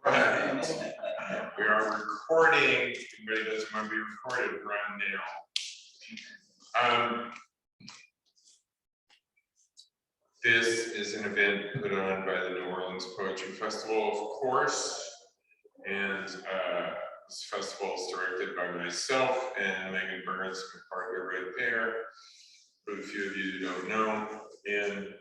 Right. We are recording. Anybody doesn't want to be recorded right now. This is an event put on by the New Orleans Poetry Festival, of course, and this festival is directed by myself and Megan Burns, my partner right there, for the few of you who don't know. And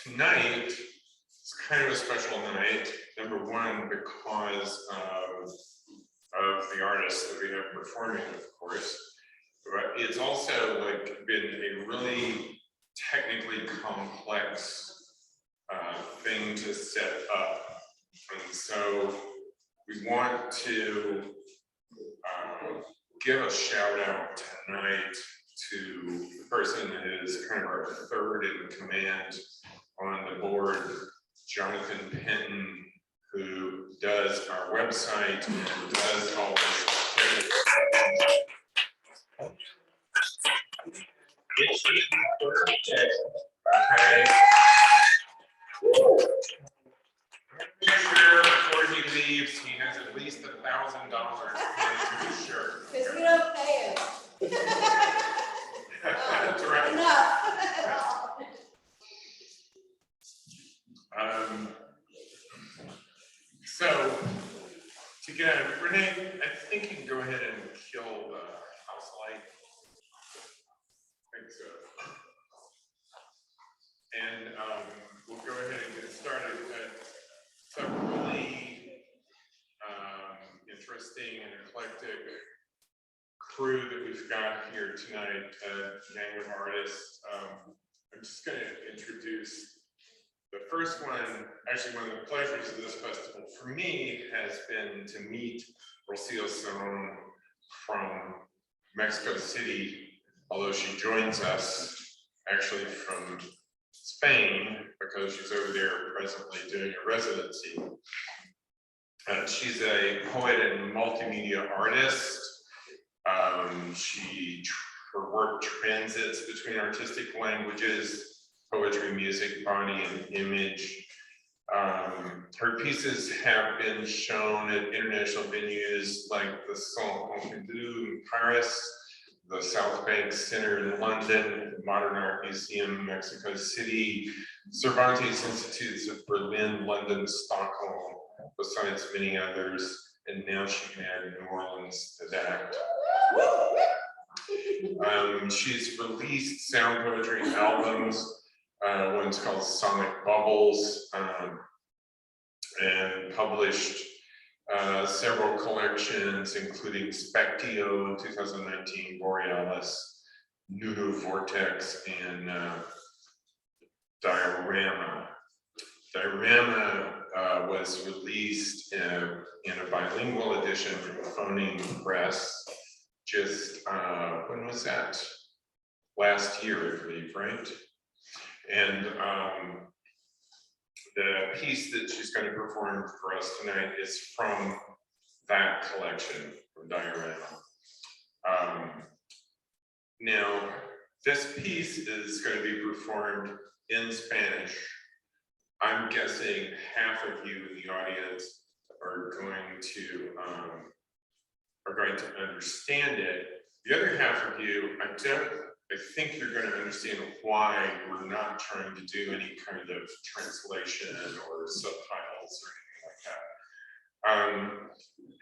tonight is kind of a special night. Number one, because of the artists that we have performing, of course. But it's also like been a really technically complex thing to set up. And so we want to give a shout out tonight to the person that is kind of our third in command on the board, Jonathan Penton, who does our website and does all this. Okay. Sure, before he leaves, he has at least $1,000 to his shirt. Because we don't pay him. That's right. Enough. So, to get out of it, Renee, I think you can go ahead and kill the house light. I think so. And we'll go ahead and get started. It's a really interesting and eclectic crew that we've got here tonight, a gang of artists. I'm just going to introduce the first one. Actually, one of the pleasures of this festival for me has been to meet Rocío Cerón from Mexico City, although she joins us actually from Spain because she's over there presently doing a residency. She's a poet and multimedia artist. Her work transits between artistic languages, poetry, music, body, and image. Her pieces have been shown at international venues like the Salon Pompidou in Paris, the South Bank Center in London, the Modern Art Museum, Mexico City, Cervantes Institutes of Berlin, London, Stockholm, besides many others, and now she can add New Orleans to that. She's released sound poetry albums. One's called Sonic Bubbles, and published several collections, including Spectio 2019, Borealis, Nudo Vortex, and Diorama. Diorama was released in a bilingual edition from Phoneme Press. Just when was that? Last year, I believe, right? And the piece that she's going to perform for us tonight is from that collection, from Diorama. Now, this piece is going to be performed in Spanish. I'm guessing half of you in the audience are going to understand it. The other half of you, I think you're going to understand why we're not trying to do any kind of translation or subtitles or anything like that.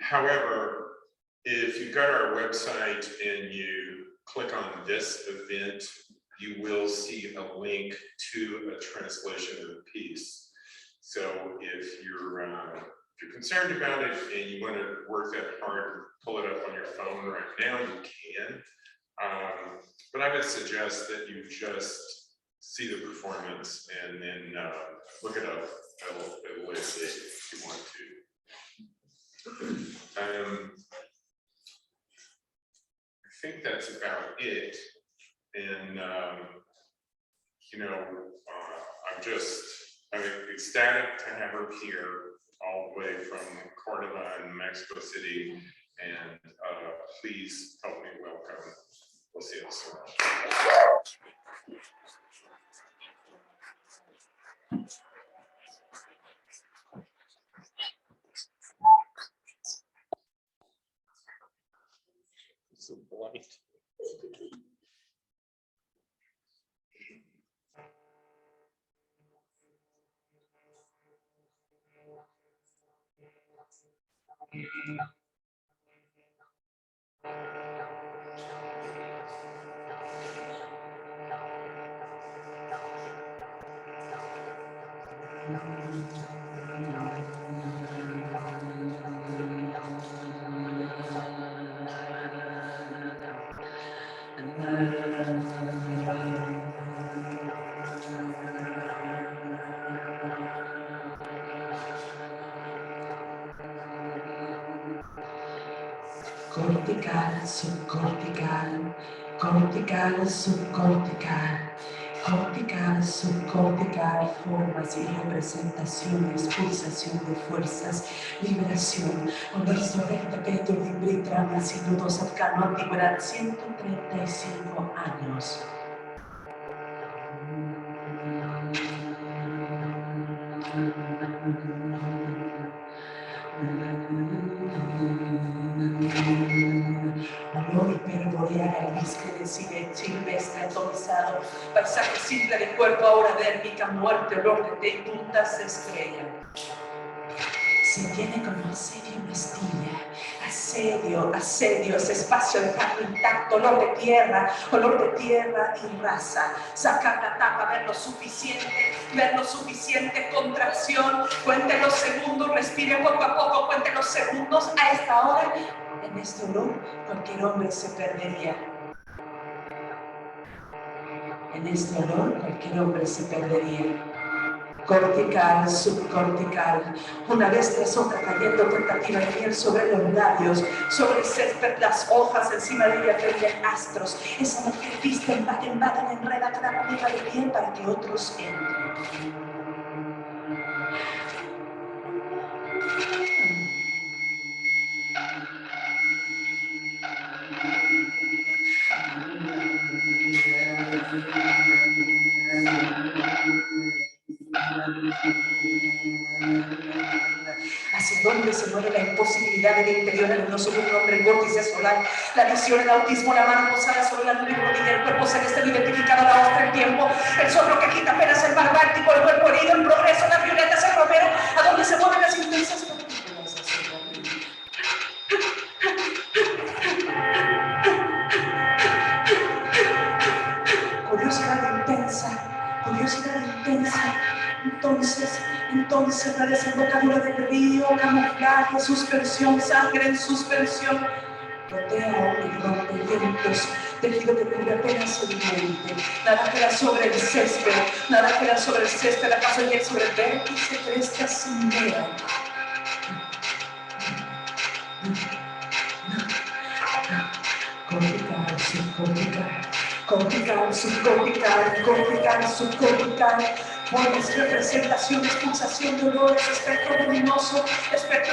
However, if you go to our website and you click on this event, you will see a link to a translation of the piece. So if you're concerned about it and you want to work that hard to pull it up on your phone right now, you can. But I would suggest that you just see the performance and then look it up at a later date if you want to. I think that's about it. And, I'm ecstatic to have her here all the way from Córdoba in Mexico City. And please help me welcome Rocío Cerón. Cortical, subcortical, cortical, subcortical, cortical, subcortical, formas y representaciones, pulsación de fuerzas, vibración, universo recto, peto, vibri, trama, sin nudo cercano, antigüedad, 135 años. Olor hiperboreal, almizcle, silvestre, atomizado, paisaje simple de cuerpo, aura dérmica, muerte, olor de té y puntas de estrella. Se tiene como asedio una astilla, asedio, ese espacio dejando intacto, olor de tierra y raza. Sacar la tapa, ver lo suficiente, contracción, cuente los segundos, respire poco a poco, cuente los segundos. A esta hora, en este olor, cualquier hombre se perdería. En este olor, cualquier hombre se perdería. Cortical, subcortical, una vez tras otra cayendo tentativa de miel sobre los labios, sobre el césped, las hojas, encima de ellas brillan astros. Esa mujer viste, envaden, enreda cada moneda de piel para que otros entren. ¿Hacia dónde se mueve la imposibilidad del interior luminoso de un hombre en vórtice solar? La visión, el autismo, la mano posada sobre la nube y el cuerpo celeste identificado, la ostra, el tiempo, el soplo que agita apenas el mar báltico, el cuerpo herido, el progreso, las violetas, el romero. ¿A dónde se mueven las intensas partículas? Curiosidad intensa. Entonces la desembocadura del río, camuflaje, suspensión, sangre en suspensión. Rotea y rompe vientos, tejido que cubre apenas el mente. Nada queda sobre el césped, acaso el sobre el vértice cresta sin vera. Cortical, subcortical, formas, representaciones, pulsación de olores, espectro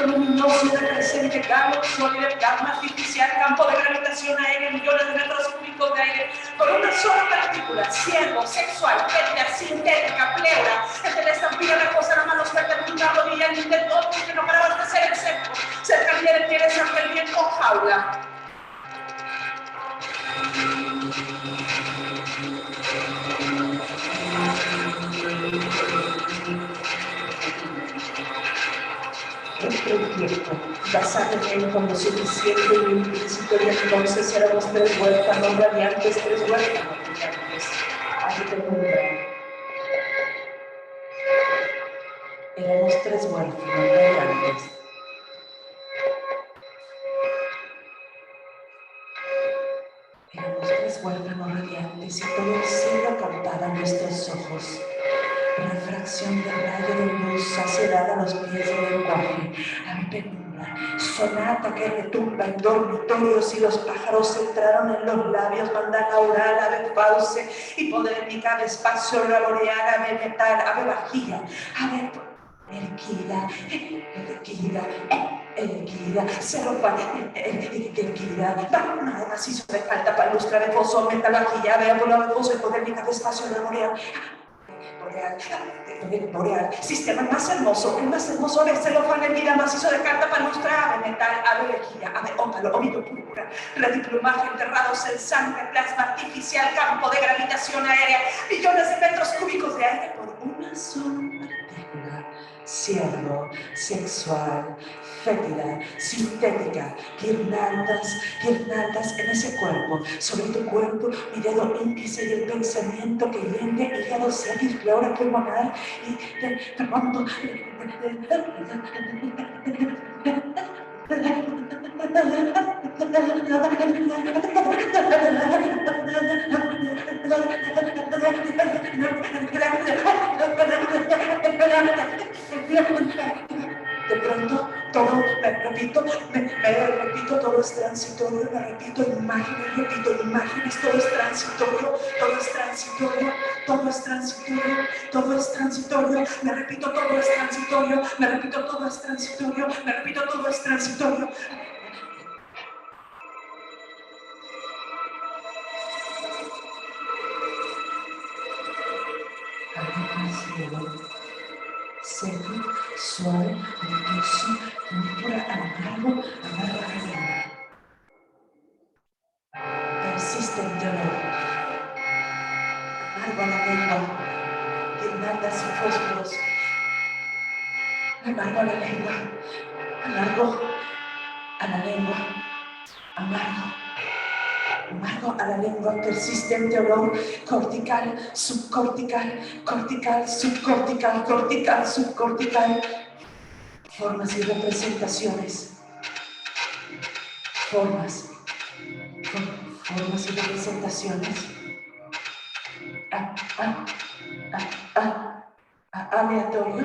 luminoso del presente, galo, sólido, gamma artificial, campo de gravitación aérea, millones de metros cúbicos de aire, por una sola partícula, ciervo, sexual, fétida, sintética, pleura, entre la estampilla, la cosa, la mano suelta, una rodilla, el intento, que no para abastecer el seco, cercanía de pieles, ante el viento, jaula. Basar en él con lo suficiente y implícito, y entonces éramos tres huérfanos radiantes, Ahí te nombran. Éramos tres huérfanos radiantes. Éramos tres huérfanos radiantes y todo el cielo cantaba en nuestros ojos. Refracción de rayo de luz, saciedad a los pies del lenguaje, ave penumbra, sonata que retumba en dormitorios y los pájaros entraron en los labios, mandala oral, ave fauce, hipodérmica, ave espacio, laboreal, ave metal, ave vajilla, ave erquida, ceropa, erquida, macizo de falta, palustra de foso, metal, vajilla, ave apolo de foso, hipodérmica, ave espacio, laboreal, boreal, sistema el más hermoso, ave celofán, hervida, macizo de carta, palustra, ave metal, ave lejía, ave ópalo, ovidio púrpura, rediplumaje, enterrados en sangre, plasma artificial, campo de gravitación aérea, millones de metros cúbicos de aire por una sola partícula, ciervo, sexual, fétida, sintética, guirnaldas, guirnaldas en ese cuerpo, sobre tu cuerpo, mi dedo índice y el pensamiento que hiende y ya docena y flora pulmonar y de pronto de pronto todo, repito, todo es transitorio, me repito imágenes, todo es transitorio, todo es transitorio, todo es transitorio, todo es transitorio, me repito, todo es transitorio, me repito, todo es transitorio, me repito, todo es transitorio. Seco, suave, luminoso, púrpura, amargo, amargo a la lengua. Persistente olor. Amargo a la lengua. Guirnaldas y fósforos. Amargo a la lengua. Amargo a la lengua. Amargo. Amargo a la lengua, persistente olor, cortical, subcortical, cortical, subcortical, cortical, subcortical. Formas y representaciones. Formas y representaciones. Aleatorio.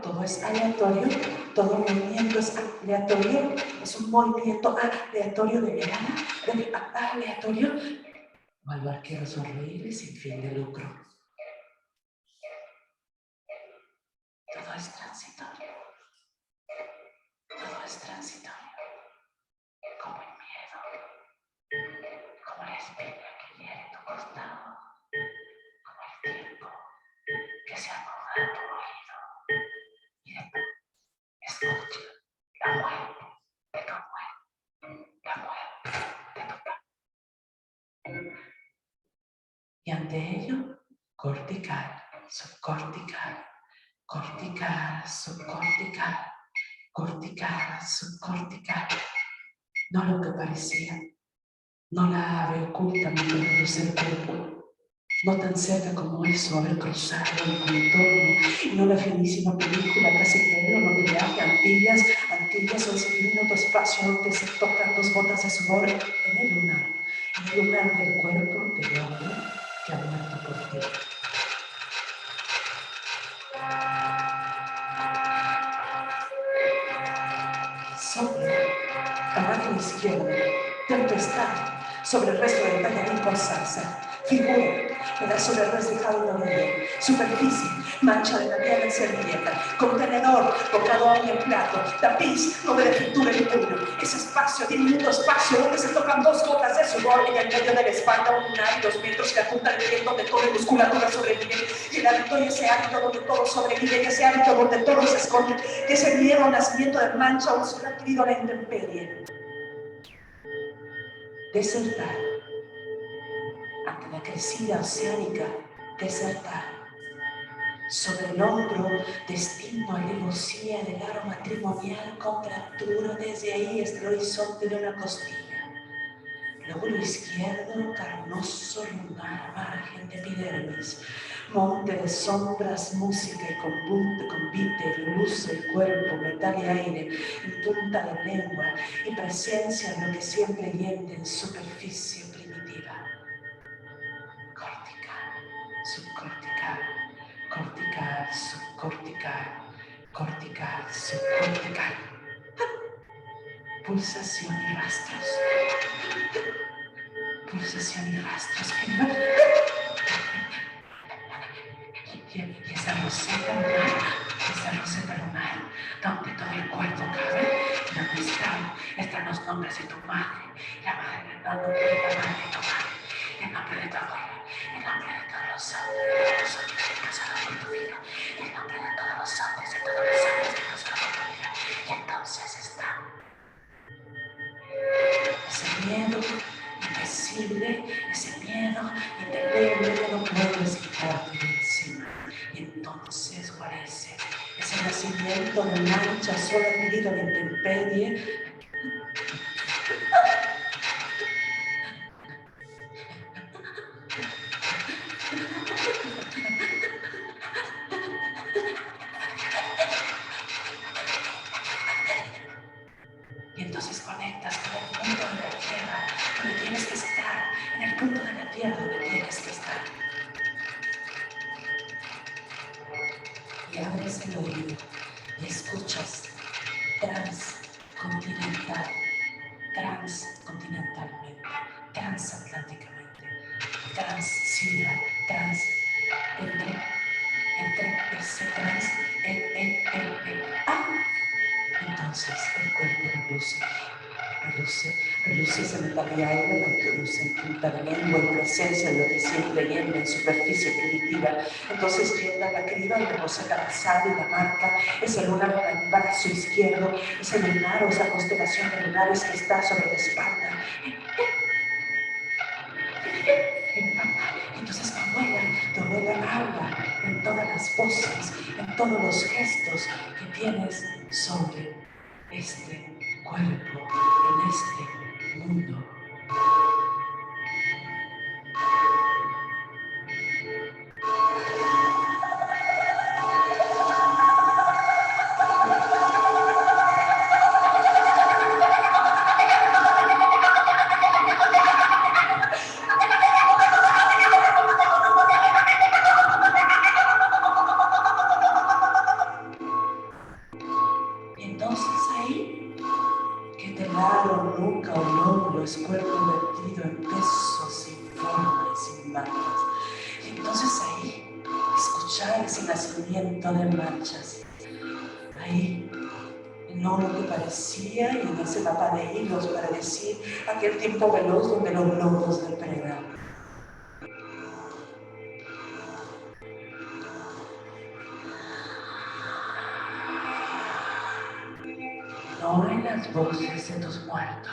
Todo es aleatorio. Todo movimiento es aleatorio. Es un movimiento aleatorio de mirada. Aleatorio. Vuelvo a arquero sonreír sin fin de lucro. Todo es transitorio. Todo es transitorio. Como el miedo. Como la espina que hiere tu costado. Como el tiempo que se acomoda a tu oído. Y después escucha la muerte de tu muerte. La muerte de tu padre. Y ante ello, cortical, subcortical, cortical, subcortical, cortical, subcortical. No lo que parecía, no la ave ocultamente reduce el cuerpo, no tan cerca como eso haber cruzado el contorno, y no la finísima película casi negro, no de viaje, Antillas, 11 minutos espacio donde se tocan 2 gotas de sudor en el lunar del cuerpo del hombre que ha muerto por ti. Sopla, a mano izquierda, tempestad, sobre el resto del tallarín con salsa, figura, pedazo de res dejado en la orilla, superficie, mancha de Daniela en servilleta, contenedor, bocado en el plato, tapiz, nube de pintura en puño, ese espacio, diminuto espacio donde se tocan 2 gotas de sudor en el medio de la espalda, un lunar y 2 metros que apuntan el viento donde toda musculatura sobrevive, y el hábito y ese hábito donde todo sobrevive, y ese hábito donde todo se esconde, que ese miedo al nacimiento de mancha o un adquirido a la intemperie. Desertar. Ante la crecida oceánica, desertar. Sobre el hombro, destino a alevosía del aro matrimonial, contractura desde ahí hasta el horizonte de una costilla. Lóbulo izquierdo, carnoso, lunar, margen de epidermis. Monte de sombras, música y convite, luz el cuerpo, metal y aire, en punta de lengua y presencia en lo que siempre hiende en superficie primitiva. Cortical, subcortical, cortical, subcortical, cortical, subcortical. Pulsación y rastros. Pulsación y rastros. Y esa roseta lunar, donde todo el cuerpo cabe, donde están los nombres de tu madre, la madre del nombre de la madre de tu madre, el nombre de tu abuela, el nombre de todos los hombres que pasaron por tu vida, el nombre de todos los hombres que pasaron por tu vida. Y entonces está ese miedo invisible, ese miedo indeleble que no puedes quitarte de encima. Y entonces aparece ese ese nacimiento de mancha solo adquirido a la intemperie. Y entonces conectas con el punto de la tierra donde tienes que estar, en el punto de la tierra donde tienes que estar. Y abres el oído y escuchas transcontinentalmente, transatlánticamente, entre ese trans, entonces el cuerpo reluce esa metalidad y la introduce en punta de lengua en presencia de lo que siempre leyenda en superficie primitiva. Entonces rienda la criba y reposa la pasada y la marca, es el lunar del brazo izquierdo, es el lunar o esa constelación de lunares que está sobre la espalda. Entonces tu abuela habla en todas las voces, en todos los gestos que tienes sobre este cuerpo, en este mundo. Es cuerpo vertido en pesos informes y marcas. Y entonces ahí, escuchar ese nacimiento de marchas. Ahí, no lo que parecía y en ese mapa de hilos para decir aquel tiempo veloz donde los lobos depredan. No en las voces de tus muertos.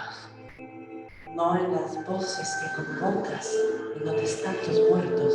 No en las voces que convocas en donde están tus muertos.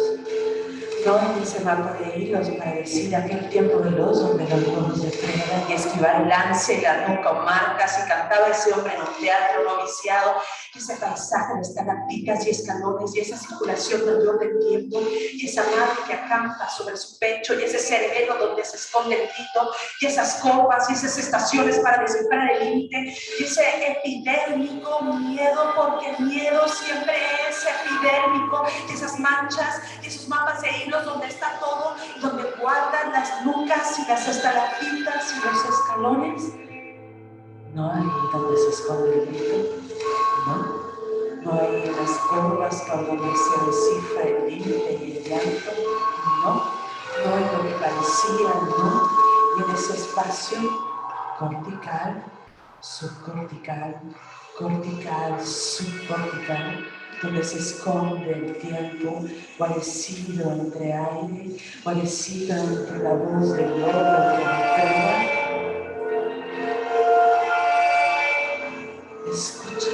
No en ese mapa de hilos para decir aquel tiempo veloz donde los lobos depredan y esquivar el lance, la nuca o marcas y cantaba ese hombre en un teatro noviciado, ese paisaje de estalactitas y escalones y esa circulación del río del tiempo y esa madre que acampa sobre su pecho y ese cerebelo donde se esconde el grito y esas copas y esas estaciones para descifrar el límite y ese epidérmico miedo, porque el miedo siempre es epidérmico, y esas manchas y esos mapas de hilos donde está todo, donde guardan las nucas y las estalactitas y los escalones. No ahí donde se esconde el grito, no hay en las curvas donde se descifra el límite y el llanto, no en lo que parecía, y en ese espacio cortical, subcortical, cortical, subcortical, donde se esconde el tiempo, guarecido entre aire, guarecido entre la voz del lobo que recuerda. Escucha.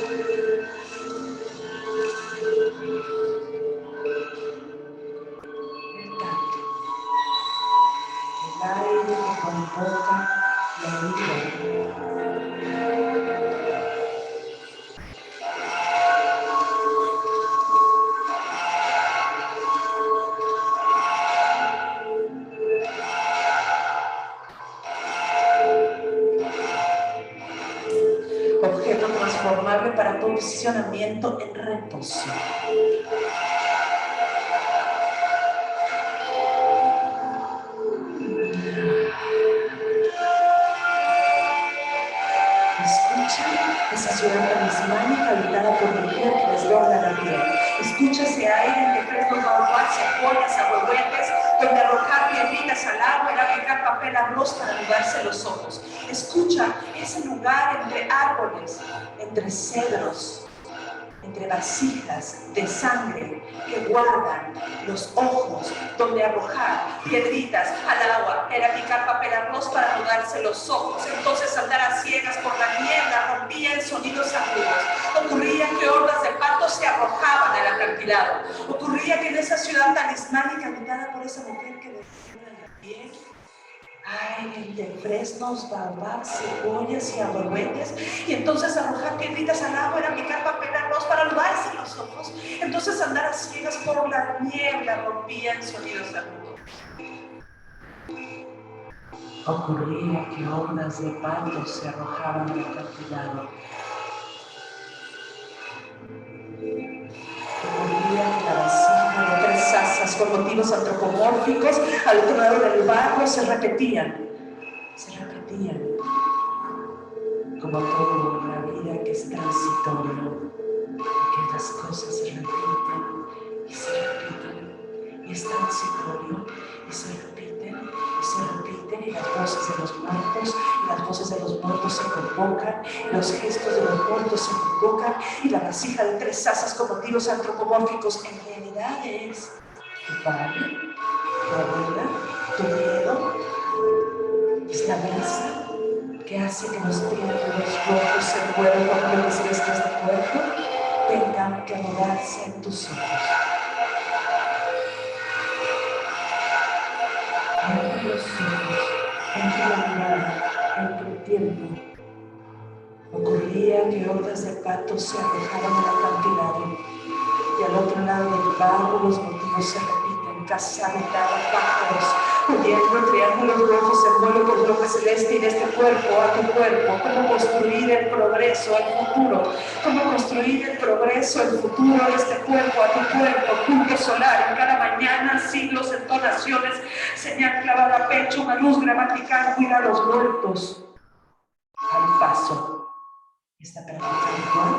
El aire que convoca la vida. Objeto transformable para posicionamiento en reposo. Esa ciudad talismánica habitada por mujer que desborda la piel. Escucha ese aire en que frescos baobabs, cebollas, ahuehuetes, donde arrojar piedritas al agua era picar papel arroz para anudarse los ojos. Escucha ese lugar entre árboles, entre cedros, entre vasijas de sangre que guardan los ojos, donde arrojar piedritas al agua era picar papel arroz para anudarse los ojos. Entonces andar a ciegas por la niebla rompía en sonidos agudos. Ocurría que hordas de patos se arrojaban al acantilado. Ocurría que en esa ciudad talismánica habitada por esa mujer que desborda la piel, Ay, de fresnos, babas, cebollas y aborretes, y entonces arrojar piedritas al agua era picar papel arroz para lavarse los ojos, entonces andar a ciegas por la niebla rompían sonidos agudos. Ocurría que hordas de patos se arrojaban del acantilado. Ocurría que la vasija de 3 asas con motivos antropomórficos al otro lado del barro se repetían, como todo en la vida que es transitorio, que las cosas se repiten, y es transitorio, y se repiten, y las voces de los muertos, se convocan, y los gestos de los muertos se convocan, y la vasija de 3 asas con motivos antropomórficos en realidad es tu padre, tu abuela, tu miedo, es la brasa que hace que los triángulos rojos se muevan cuando los celestes de cuerpo tengan que rodarse en tus ojos. Entre los ojos, entre la mirada, entre el tiempo, ocurría que hordas de patos se arrojaban al acantilado y al otro lado del barro los motivos se repiten, casa habitada, pájaros, huyendo triángulos rojos en vuelo por bloque celeste y de este cuerpo a tu cuerpo. Cómo construir el progreso, el futuro. Cómo construir el progreso, el futuro de este cuerpo a tu cuerpo. Punto solar en cada mañana, siglos, entonaciones, señal clavada a pecho, una luz gramatical, cuida a los muertos. Al paso. Esta práctica igual,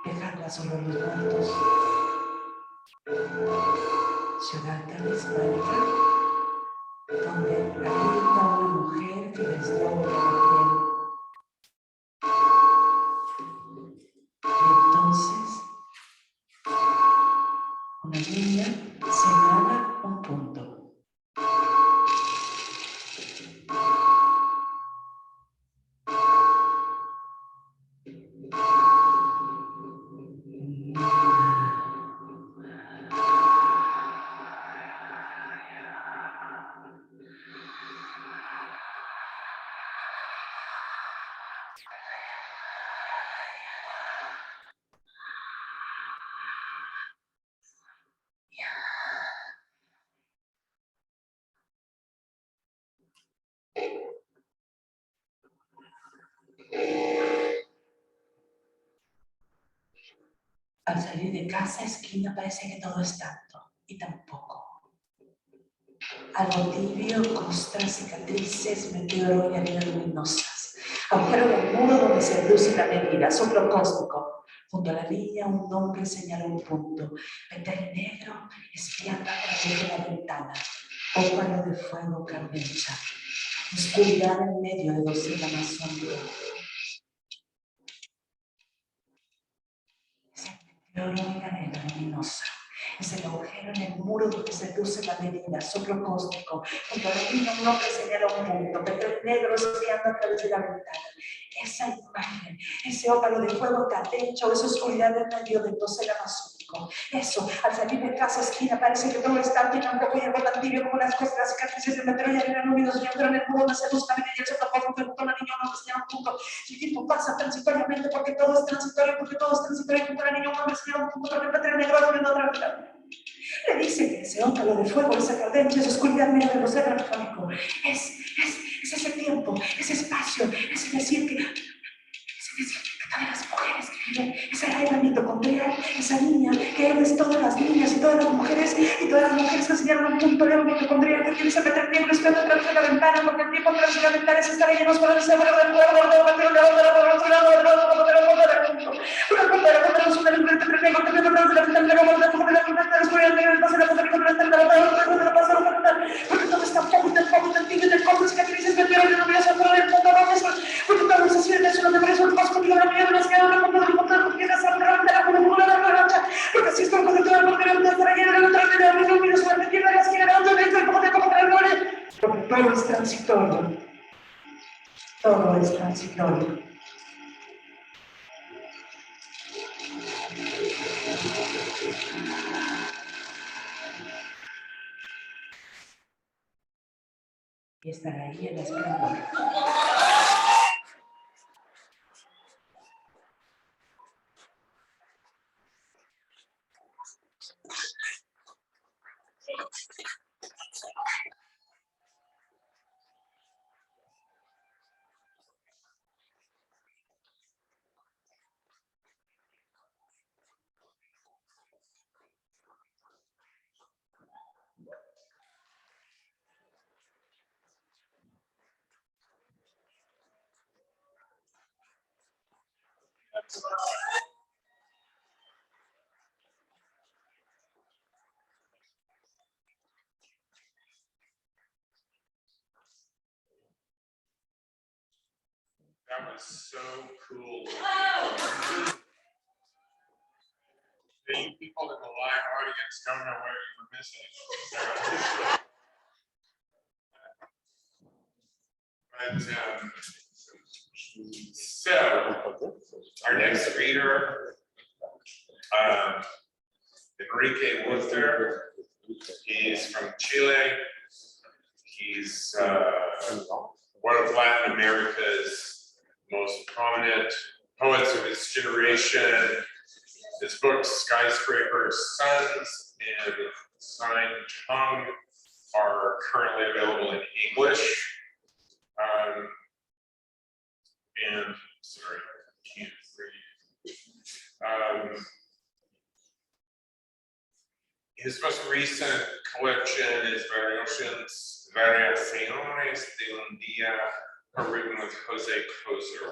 dejarla solo los muertos. Ciudad tan hispánica, donde habita una mujer que desdobla la piel. Y entonces, una niña señala un punto. Al salir de casa, esquina, parece que todo es tanto, y tampoco. Algo tibio, costras, cicatrices, meteoro y arena luminosas. Agujero del muro donde se reduce la medida, soplo cósmico. Junto a la línea, un hombre señala un punto. Metal negro, espiando a través de la ventana. Óvalo de fuego carmencha. Oscuridad en medio de docena más sombra. Meteoro y arena luminosa. Es el agujero en el muro donde se reduce la medida, soplo cósmico. Junto a la línea un hombre señala un punto, metal negro espiando a través de la ventana. Esa imagen, ese óvalo de fuego cardencha, esa oscuridad en medio del dosel amazónico. Eso, al salir de casa esquina, parece que todo está lleno un poco y algo tan tibio como las costras, cicatrices de meteoro y arena luminosa. Y en el muro donde se busca la medida y el soplo cósmico, junto a la niña un hombre señala un punto. El tiempo pasa transitoriamente porque todo es transitorio, junto a la niña un hombre señala un punto, porque el metal negro es una otra vida. Le dice que ese óvalo de fuego, esa cadencia, esa oscuridad medio del océano atómico, es ese tiempo, ese espacio, ese decir que todas las mujeres que viven, esa era mitocondrial, esa niña que eres todas las niñas y todas las mujeres que señalan un punto de mitocondrial que tienes que meter tiempo esperando atrás de la ventana, porque el tiempo atrás de la ventana es estar llenos con el cerebro del fuego, porque todo está poco, tan tibio, tan corto, cicatrices, meteoro, no voy a hacer todo el mundo, porque todo se siente, es una depresión, más conmigo, la mía, no es que no puedo encontrar, porque es la noche, porque si estoy con todo el mundo, no estará lleno de otra vida, no miro suerte, tiene las que no te dejo, como te como te muere, porque todo es transitorio, todo es transitorio. y estar ahí en esplendor. That was so cool. You people in the live audience don't know what you were missing. But so our next reader, Enrique Winter. He's from Chile. He's one of Latin America's most prominent poets of his generation. His books, Skyscraper Sons and Sign Tongue, are currently available in English. And sorry, I can't read. His most recent collection is Variaciones de un Día, written with Jose Kozer.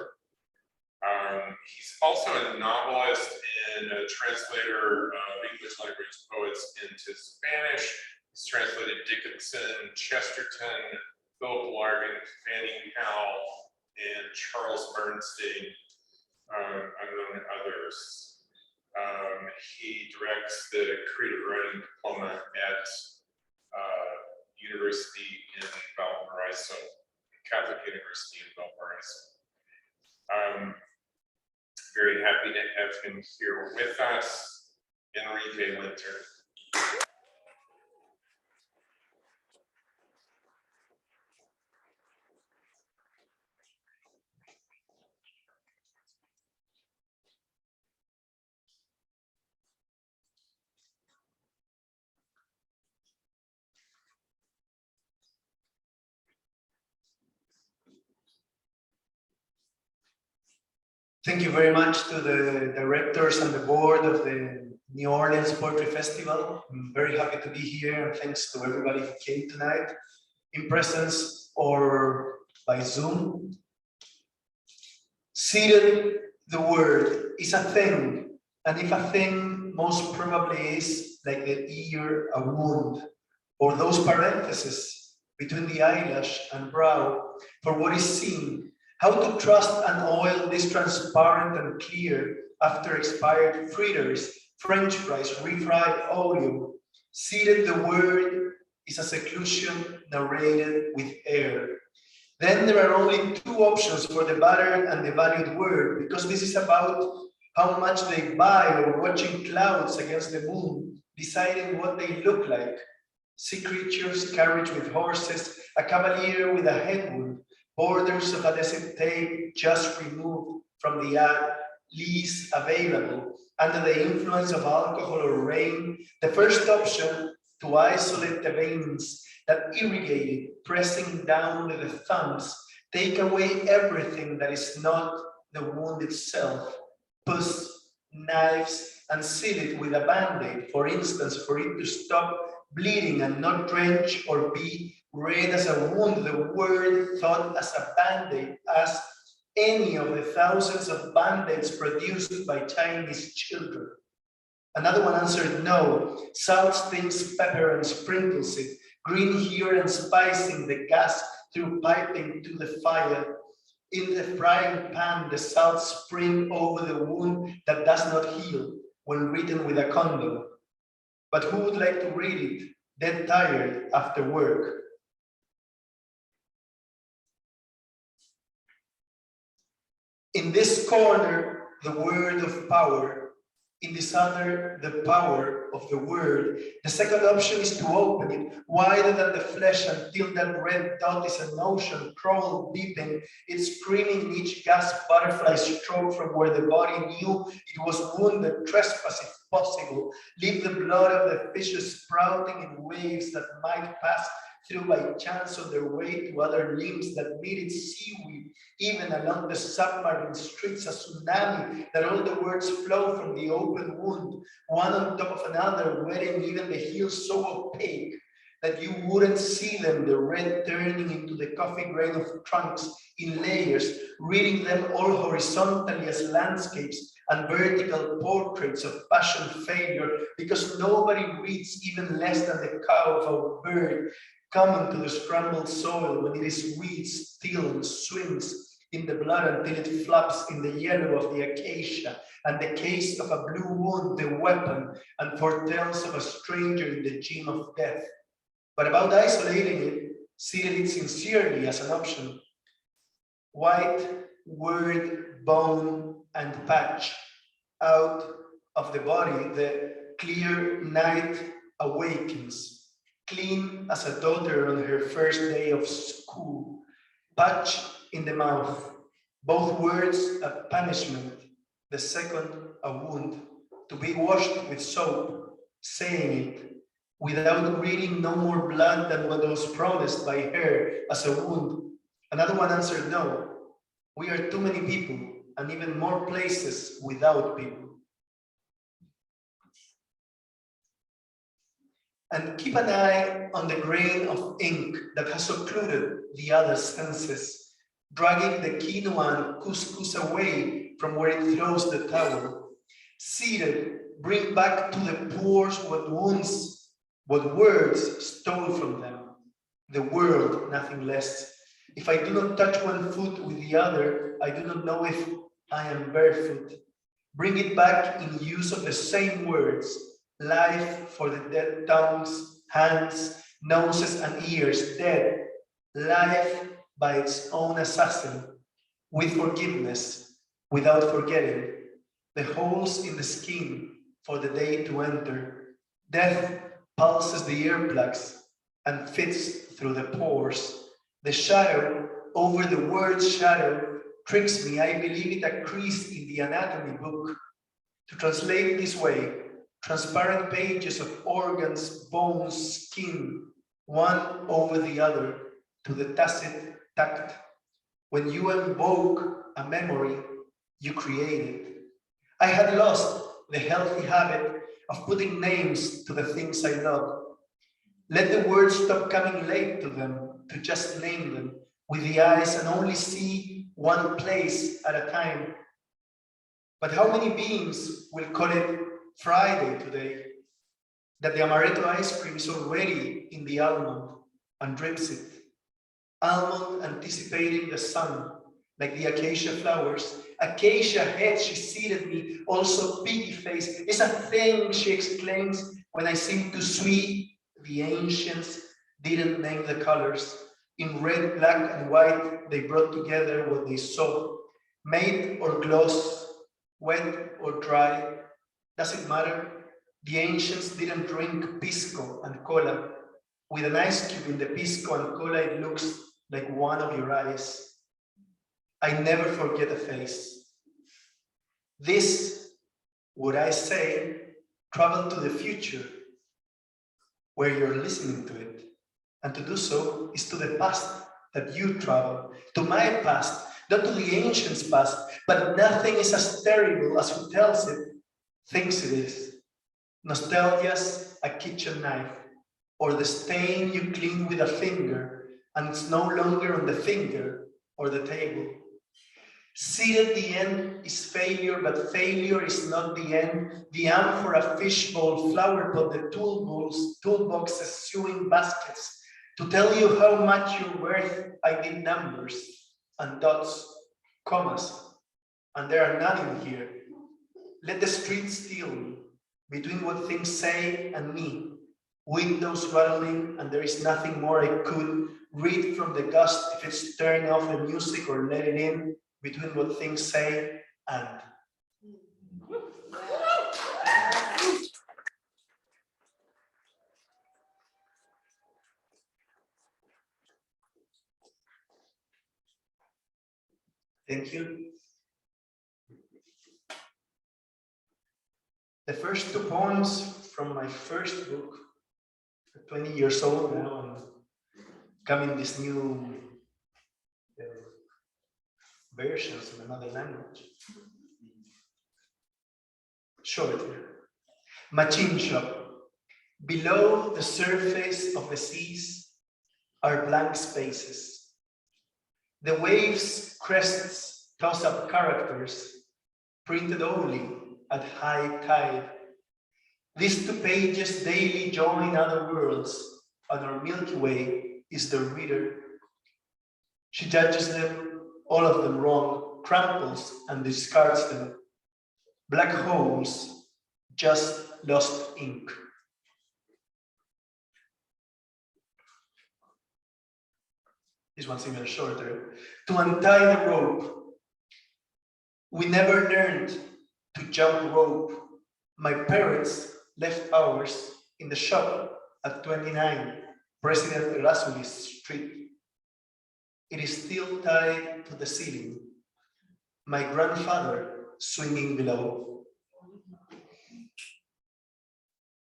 He's also a novelist and a translator of English language poets into Spanish. He's translated Dickinson, Chesterton, Philip Larkin, Fanning Howell, and Charles Bernstein, among others. He directs the creative writing diploma at University in Valparaiso, Catholic University in Valparaiso. Very happy to have him here with us, Enrique Winter. Thank you very much to the directors and the board of the New Orleans Poetry Festival. I'm very happy to be here, and thanks to everybody who came tonight, in presence or by Zoom. Seated, the word is a thing, and if a thing, most probably is, like the ear, a wound, or those parentheses between the eyelash and brow, for what is seen. How to trust an oil this transparent and clear after expired fritters, French fries, refried oleo. Seated, the word is a seclusion narrated with air. Then there are only two options for the battered and the valued word, because this is about how much they buy or watching clouds against the moon, deciding what they look like. Sea creatures, carriage with horses, a cavalier with a head wound, borders of adhesive tape just removed from the ad, lease available, under the influence of alcohol or rain, the first option to isolate the veins that irrigate it, pressing down with the thumbs, take away everything that is not the wound itself, pus, knives, and seal it with a band-aid, for instance, for it to stop bleeding and not drench or be read as a wound, the word thought as a band-aid, as any of the thousands of band-aids produced by Chinese children. Another one answered no, salts things, pepper and sprinkles it, green here and spicing the gas through piping to the fire. In the frying pan, the salt spring over the wound that does not heal when written with a condom. But who would like to read it, dead tired after work? In this corner, the word of power in this other the power of the word. The second option is to open it wider than the flesh until that red dot is an ocean, crawl deepen, it's screaming in each gasp, butterfly stroke from where the body knew it was wounded, trespass if possible, leave the blood of the fishes sprouting in waves that might pass through by chance on their way to other limbs that needed seaweed, even along the submarine streets, a tsunami, that all the words flow from the open wound, one on top of another, wetting even the heels so opaque that you wouldn't see them, the red turning into the coffee grain of trunks in layers, reading them all horizontally as landscapes and vertical portraits of passion failure, because nobody reads even less than the cow of a bird coming to the scrambled soil when it is weeds, still and swims in the blood until it flaps in the yellow of the acacia, and the case of a blue wound, the weapon, and foretells of a stranger in the gym of death. But about isolating it, seated it sincerely as an option. White, word, bone, and patch, out of the body, the clear night awakens. Clean as a daughter on her first day of school, patch in the mouth, both words a punishment, the second a wound, to be washed with soap, saying it, without reading no more blood than what was promised by her as a wound. Another one answered no, we are too many people, and even more places without people. And keep an eye on the grain of ink that has occluded the other senses, dragging the quinoa and couscous away from where it throws the towel. Seated, bring back to the pores what words stole from them. The world, nothing less. If I do not touch one foot with the other, I do not know if I am barefoot. Bring it back in use of the same words. Life for the dead tongues, hands, noses, and ears, dead. Life by its own assassin, with forgiveness, without forgetting. The holes in the skin for the day to enter. Death pulses the earplugs and fits through the pores. The shadow over the word shadow tricks me. I believe it a crease in the anatomy book. To translate this way, transparent pages of organs, bones, skin, one over the other, to the tacit tact. When you invoke a memory, you create it. I had lost the healthy habit of putting names to the things I love. Let the words stop coming late to them, to just name them with the eyes and only see one place at a time. But how many beings will call it Friday today, that the amaretto ice cream is already in the almond and drips it. Almond anticipating the sun, like the acacia flowers. Acacia head, she seated me, also piggy face. It's a thing, she exclaims, when I seem to sweet. The ancients didn't name the colors. In red, black, and white, they brought together what they saw. Made or gloss, wet or dry, does it matter? The ancients didn't drink pisco and cola. With an ice cube in the pisco and cola, it looks like one of your eyes. I never forget a face. This, would I say, travel to the future, where you're listening to it. And to do so is to the past that you travel, to my past, not to the ancients' past, but nothing is as terrible as who tells it, thinks it is. Nostalgia's a kitchen knife, or the stain you clean with a finger, and it's no longer on the finger or the table. See at the end is failure, but failure is not the end. The amphora, fishbowl, flower pot, the toolboxes, sewing baskets. To tell you how much you're worth, I did numbers and dots, commas, and there are none in here. Let the street steal me, between what things say and me. Windows rattling, and there is nothing more I could read from the gust if it's turn off the music or let it in, between what things say and. Thank you. The first two poems from my first book, 20 years old now, and coming this new versions in another language. Short. Machine shop. Below the surface of the seas are blank spaces. The waves' crests toss up characters printed only at high tide. These 2 pages daily join other worlds, and our Milky Way is the reader. She judges them, all of them wrong, tramples and discards them. Black holes, just lost ink. This one's even shorter. To untie the rope. We never learned to jump rope. My parents left ours in the shop at 29 President Erasmus Street. It is still tied to the ceiling. My grandfather swinging below.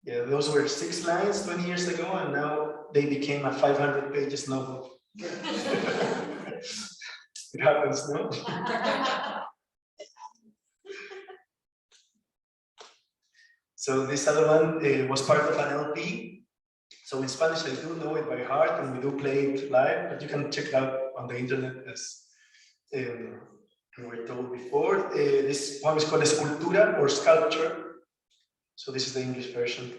Yeah, those were 6 lines 20 years ago, and now they became a 500 pages novel. It happens, no? So this other one was part of an LP. So in Spanish, I do know it by heart, and we do play it live, but you can check it out on the internet as we were told before. This one is called Escultura or Sculpture. So this is the English version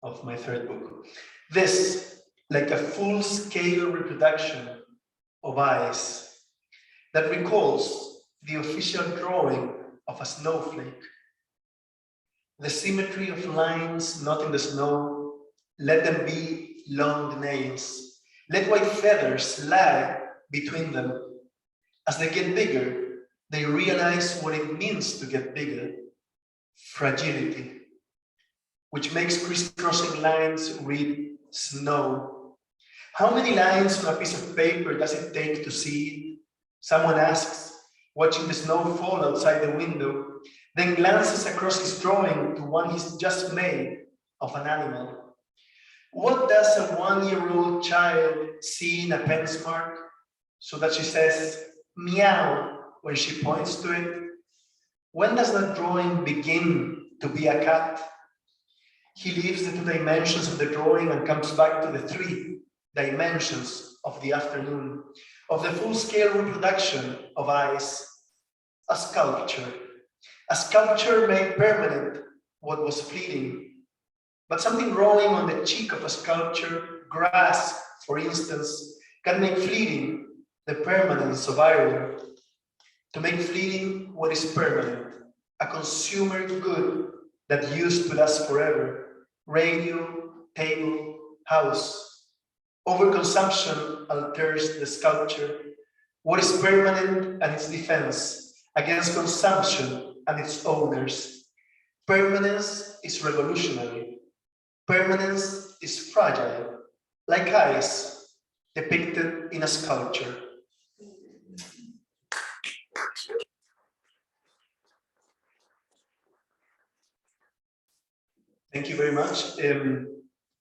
of my third book. This, like a full-scale reproduction of eyes that recalls the official drawing of a snowflake. The symmetry of lines not in the snow, let them be long nails. Let white feathers lie between them. As they get bigger, they realize what it means to get bigger. Fragility, which makes crisscrossing lines read snow. How many lines on a piece of paper does it take to see? Someone asks, watching the snow fall outside the window, then glances across his drawing to one he's just made of an animal. What does a 1-year-old child see in a pen's mark so that she says, meow, when she points to it? When does that drawing begin to be a cat? He leaves the 2 dimensions of the drawing and comes back to the 3 dimensions of the afternoon, of the full-scale reproduction of eyes, a sculpture. A sculpture made permanent what was fleeting. But something growing on the cheek of a sculpture, grass, for instance, can make fleeting the permanence of iron. To make fleeting what is permanent, a consumer good that used to last forever. Radio, table, house. Overconsumption alters the sculpture. What is permanent and its defense against consumption and its owners. Permanence is revolutionary. Permanence is fragile, like ice depicted in a sculpture. Thank you very much.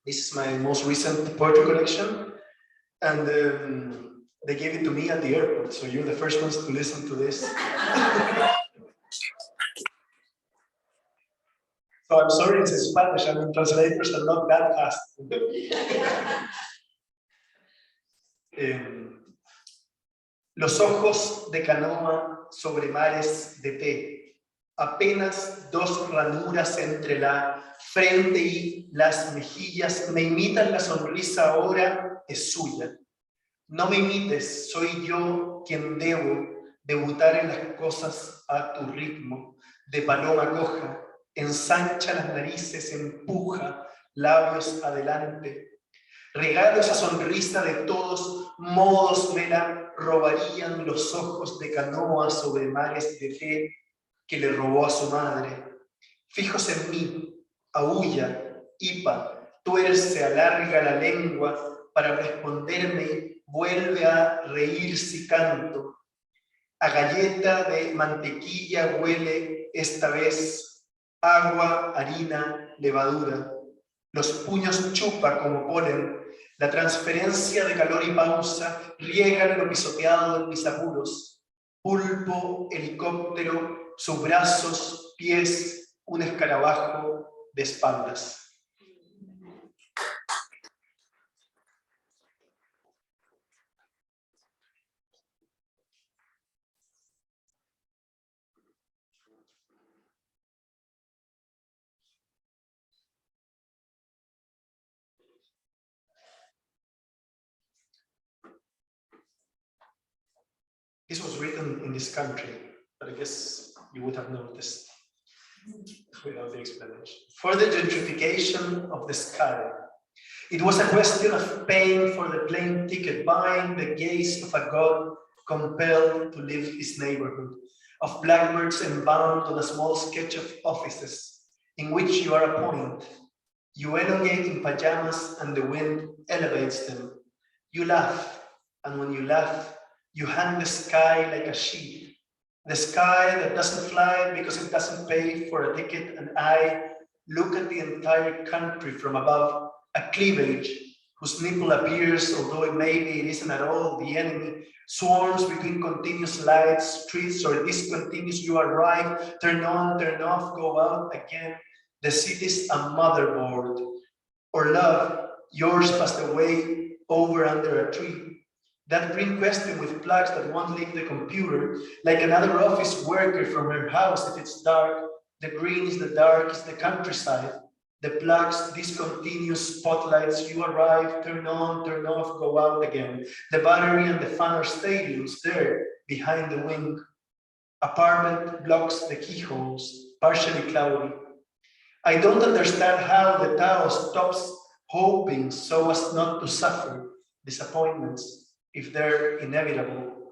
This is my most recent poetry collection, and they gave it to me at the airport, so you're the first ones to listen to this. So I'm sorry, it's in Spanish. I mean, translators are not that fast. Los ojos de canoa sobre mares de té, apenas 2 ranuras entre la frente y las mejillas, me imitan la sonrisa ahora, es suya. No me imites, soy yo quien debo debutar en las cosas a tu ritmo, de paloma coja, ensancha las narices, empuja, labios adelante. Regalo esa sonrisa de todos modos, me la robarían los ojos de canoa sobre mares de té que le robó a su madre. Fijos en mí, aúlla, hipa, tuerce, alarga la lengua para responderme, vuelve a reír si canto. A galleta de mantequilla huele esta vez, agua, harina, levadura. Los puños chupa como polen, la transferencia de calor y pausa riegan lo pisoteado en mis apuros. Pulpo, helicóptero, sus brazos, pies, un escarabajo de espaldas. This was written in this country, but I guess you would have noticed without the explanation. For the gentrification of the sky. It was a question of paying for the plane ticket, buying the gaze of a god compelled to leave his neighborhood, of blackbirds embalmed on a small sketch of offices in which you are a point. You elongate in pajamas and the wind elevates them. You laugh, and when you laugh, you hang the sky like a sheet. The sky that doesn't fly because it doesn't pay for a ticket, and I look at the entire country from above, a cleavage whose nipple appears, although maybe it isn't at all the enemy, swarms between continuous lights, streets, or discontinuous. You arrive, turn on, turn off, go out again. The city's a motherboard. Or love, yours passed away over under a tree. That green question with plugs that won't leave the computer, like another office worker from her house if it's dark. The green is the dark, is the countryside. The plugs, discontinuous spotlights, you arrive, turn on, turn off, go out again. The battery and the fan are stadiums there, behind the wing. Apartment blocks the keyholes, partially cloudy. I don't understand how the Tao stops hoping so as not to suffer disappointments if they're inevitable.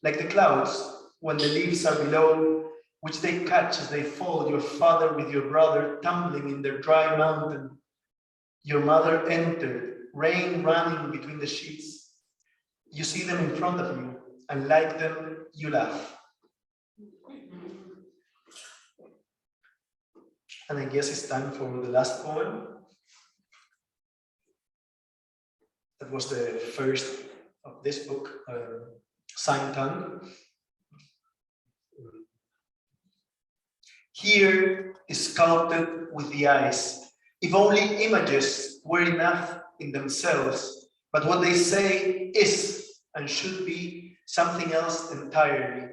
Like the clouds, when the leaves are below, which they catch as they fall, your father with your brother tumbling in their dry mountain. Your mother entered, rain running between the sheets. You see them in front of you, and like them, you laugh. And I guess it's time for the last poem. That was the first of this book, Sign Tongue. Here is sculpted with the eyes. If only images were enough in themselves, but what they say is and should be something else entirely.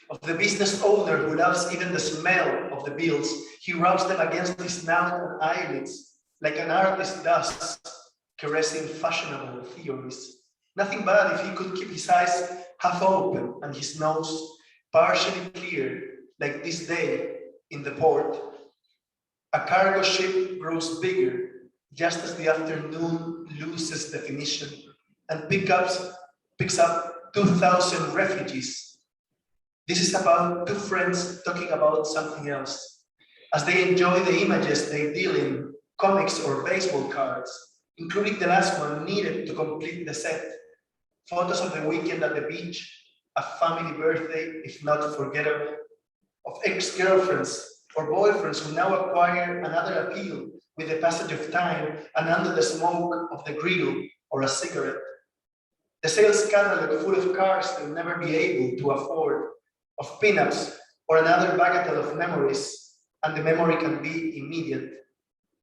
Of the business owner who loves even the smell of the bills, he rubs them against his mouth and eyelids, like an artist does, caressing fashionable theories. Nothing bad if he could keep his eyes half open and his nose partially clear, like this day in the port. A cargo ship grows bigger, just as the afternoon loses definition and picks up 2,000 refugees. This is about two friends talking about something else, as they enjoy the images they deal in, comics or baseball cards, including the last one needed to complete the set. Photos of the weekend at the beach, a family birthday, if not forgettable, of ex-girlfriends or boyfriends who now acquire another appeal with the passage of time and under the smoke of the grill or a cigarette. The sales catalog full of cars they'll never be able to afford, of pinups or another bagatelle of memories, and the memory can be immediate.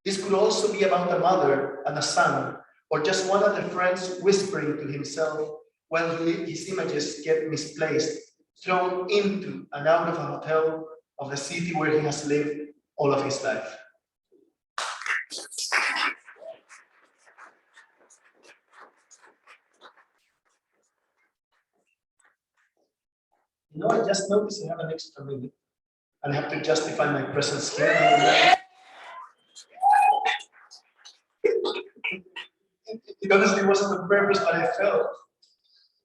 This could also be about a mother and a son, or just one of the friends whispering to himself while his images get misplaced, thrown into and out of a hotel of the city where he has lived all of his life. You know, I just noticed I have an extra minute and I have to justify my presence here. It honestly wasn't on purpose, but I felt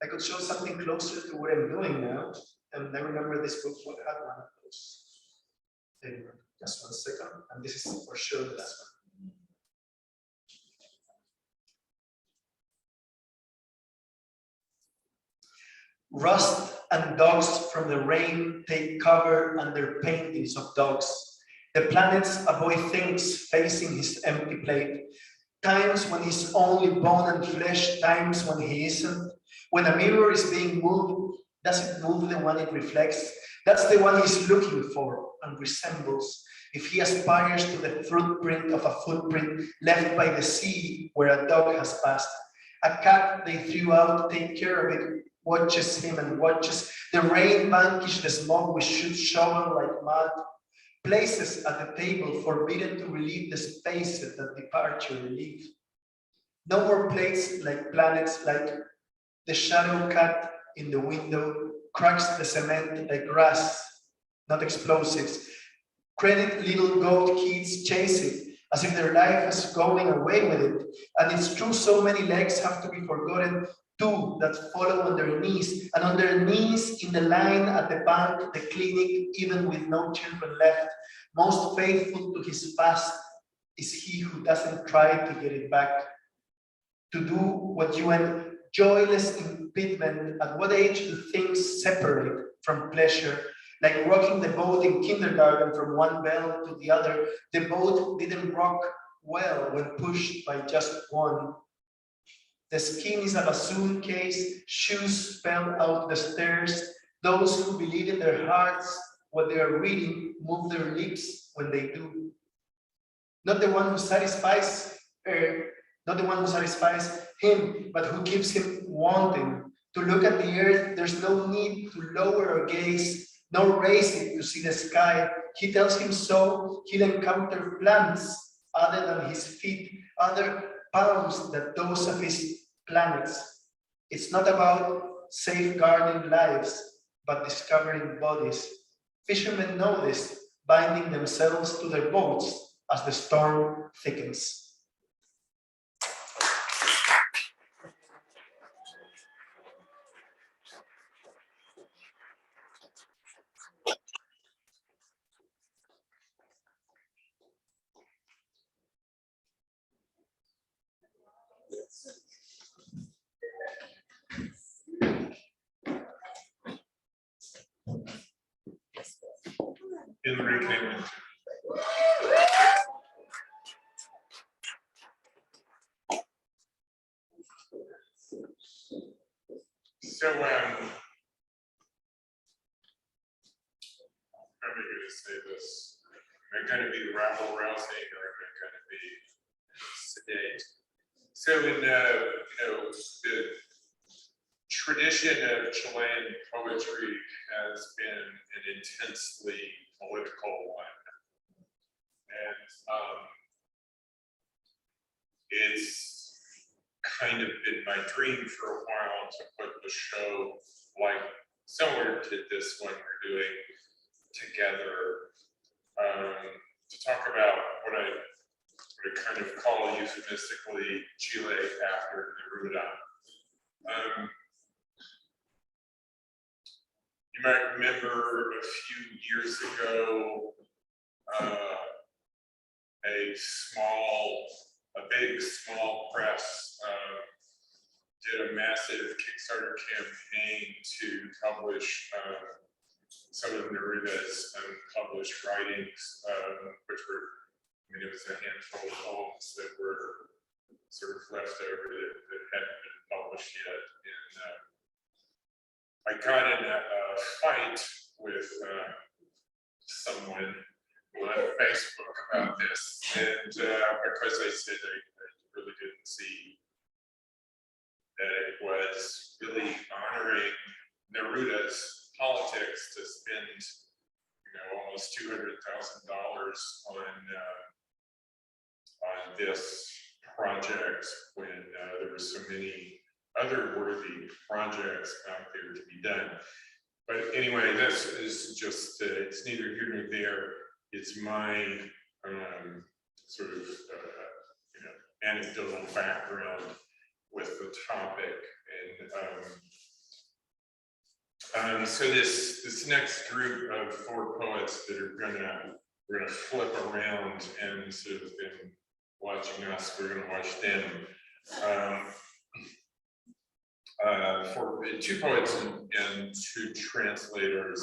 I could show something closer to what I'm doing now. And I remember this book had one of those. Just 1 second, and this is for sure the last one. Rust and dogs from the rain take cover under paintings of dogs. The planets a boy thinks facing his empty plate. Times when he's only bone and flesh, times when he isn't. When a mirror is being moved, does it move the one it reflects? That's the one he's looking for and resembles. If he aspires to the footprint of a footprint left by the sea where a dog has passed. A cat they threw out, take care of it, watches him and watches the rain vanquish the smoke we should shovel like mud. Places at the table forbidden to relieve the spaces that departure relieve. No more plates like planets, like the shadow cat in the window cracks the cement like grass, not explosives. Credit little goat kids chase it as if their life is going away with it. And it's true, so many legs have to be forgotten, two that follow on their knees, and on their knees in the line at the bank, the clinic, even with no children left. Most faithful to his past is he who doesn't try to get it back. To do what you end joyless impediment. At what age do things separate from pleasure? Like rocking the boat in kindergarten from one bell to the other, the boat didn't rock well when pushed by just one. The skin is a bassoon case, shoes fell out the stairs. Those who believe in their hearts what they are reading move their lips when they do. Not the one who satisfies not the one who satisfies him, but who keeps him wanting. To look at the earth, there's no need to lower our gaze, nor raise it to see the sky. He tells him so, he'll encounter plants other than his feet, other palms than those of his planets. It's not about safeguarding lives, but discovering bodies. Fishermen know this, binding themselves to their boats as the storm thickens. Enrique Winter. So, how am I going to say this? Am I going to be rabble rousing or am I going to be sedate? So, in the tradition of Chilean poetry has been an intensely political one, and it's kind of been my dream for a while to put a show like similar to this one we're doing together, to talk about what I kind of call euphemistically Chile after Neruda. You might remember a few years ago, a big small press did a massive Kickstarter campaign to publish some of Neruda's published writings, which were, it was a handful of poems that were sort of left over that hadn't been published yet. And I got in a fight with someone on Facebook about this, and because I said I really didn't see that it was really honoring Neruda's politics to spend, almost $200,000 on this project when there were so many other worthy projects out there to be done. But anyway, this is just, it's neither here nor there. It's my sort of, anecdotal background with the topic. And so this next group of 4 poets that are we're gonna flip around and sort of been watching us, we're gonna watch them. for two poets and two translators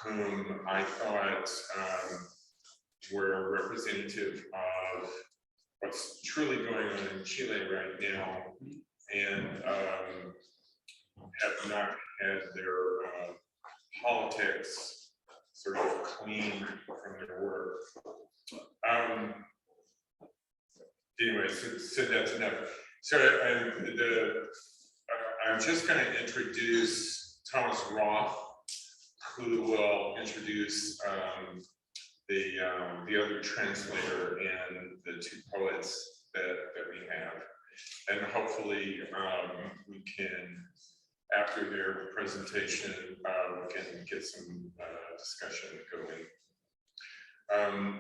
whom I thought were representative of what's truly going on in Chile right now, and have not had their politics sort of cleaned from their work. Anyway, so that's enough. So I'm just going to introduce Thomas Rothe, who will introduce the other translator and the two poets that we have, and hopefully we can, after their presentation, we can get some discussion going.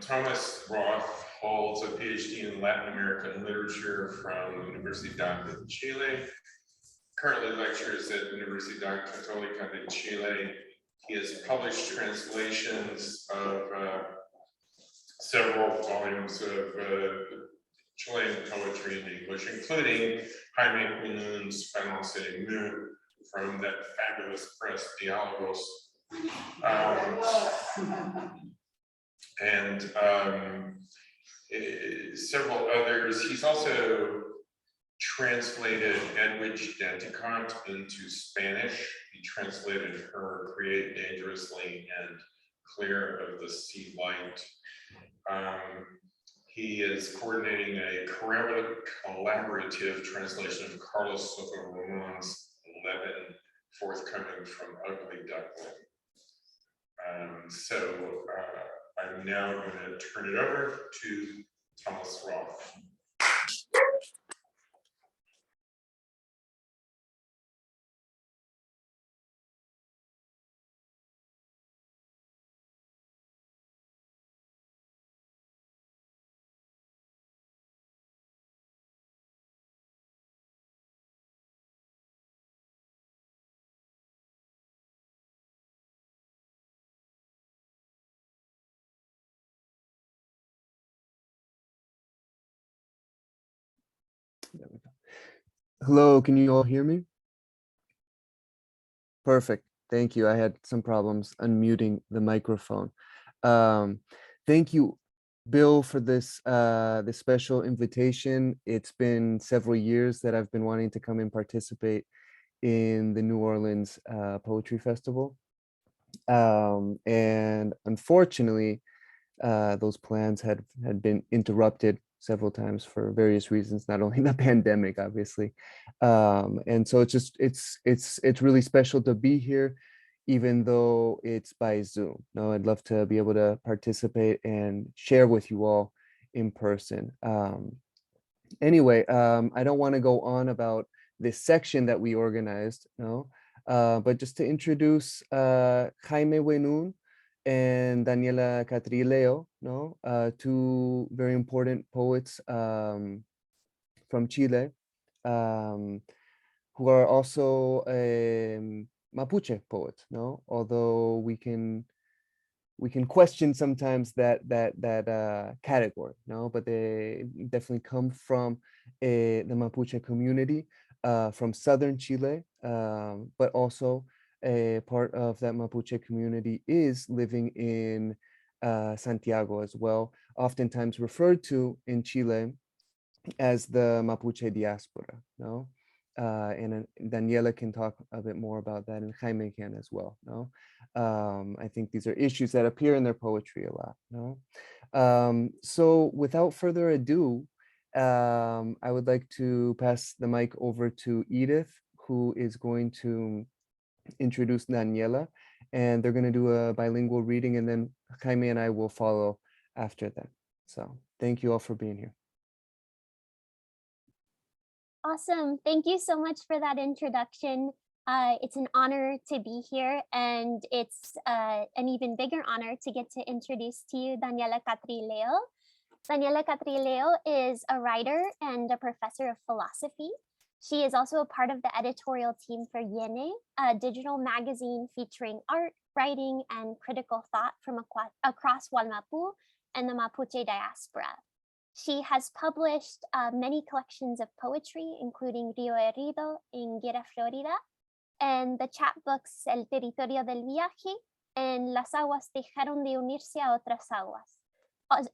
Thomas Rothe holds a PhD in Latin American literature from Universidad de Chile. Currently lectures at Universidad Católica de Chile. He has published translations of several volumes of Chilean poetry in English, including Jaime Huenún's Fanose Mu from that fabulous press, Diálogos. And several others. He's also translated Edwidge Danticott into Spanish. He translated her Create Dangerously and Clear of the Sea Light. He is coordinating a collaborative translation of Carlos Soto Roman's 11, forthcoming from Ugly Duckling. I'm now going to turn it over to Thomas Rothe. There we go. Hello, can you all hear me? Perfect. Thank you. I had some problems unmuting the microphone. Thank you, Bill, for this this special invitation. It's been several years that I've been wanting to come and participate in the New Orleans Poetry Festival. And unfortunately, those plans had been interrupted several times for various reasons, not only the pandemic, obviously. And so it's really special to be here, even though it's by Zoom. No, I'd love to be able to participate and share with you all in person. Anyway, I don't want to go on about this section that we organized, no, but just to introduce Jaime Huenún and Daniela Catrileo, no, two very important poets from Chile, who are also Mapuche poets, no, although we can question sometimes that category, no, but they definitely come from the Mapuche community from southern Chile, but also a part of that Mapuche community is living in Santiago as well, oftentimes referred to in Chile as the Mapuche diaspora, no? And Daniela can talk a bit more about that, and Jaime can as well, no? I think these are issues that appear in their poetry a lot, no? So without further ado, I would like to pass the mic over to Edith, who is going to introduce Daniela, and they're going to do a bilingual reading, and then Jaime and I will follow after that. So thank you all for being here. Awesome. Thank you so much for that introduction. It's an honor to be here, and it's an even bigger honor to get to introduce to you Daniela Catrileo. Daniela Catrileo is a writer and a professor of philosophy. She is also a part of the editorial team for Yene, a digital magazine featuring art, writing, and critical thought from across Wallmapu and the Mapuche diaspora. She has published many collections of poetry, including Río Herido in Guerra, Florida, and the chapbooks El Territorio del Viaje and Las Aguas Dejaron de Unirse a Otras Aguas,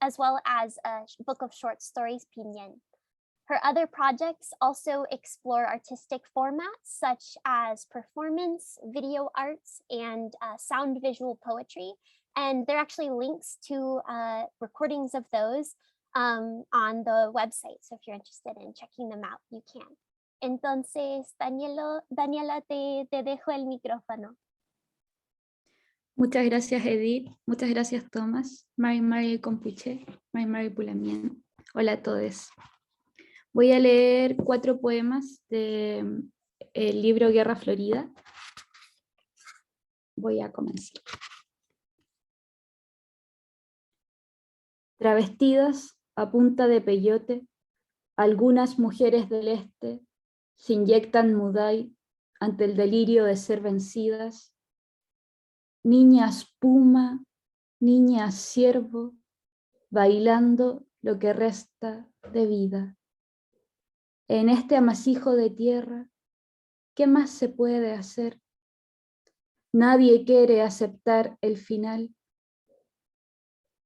as well as a book of short stories, Piñén. Her other projects also explore artistic formats such as performance, video arts, and sound visual poetry. And there are actually links to recordings of those on the website. So if you're interested in checking them out, you can. Entonces, Daniela, te dejo el micrófono. Muchas gracias, Edith. Muchas gracias, Tomás. Mari Compuche, Mari Pulamien. Hola a todos. Voy a leer 4 poemas del libro Guerra Florida. Voy a comenzar. Travestidas a punta de peyote, algunas mujeres del este se inyectan mudai ante el delirio de ser vencidas. Niña espuma, niña ciervo, bailando lo que resta de vida. En este amasijo de tierra, ¿qué más se puede hacer? Nadie quiere aceptar el final.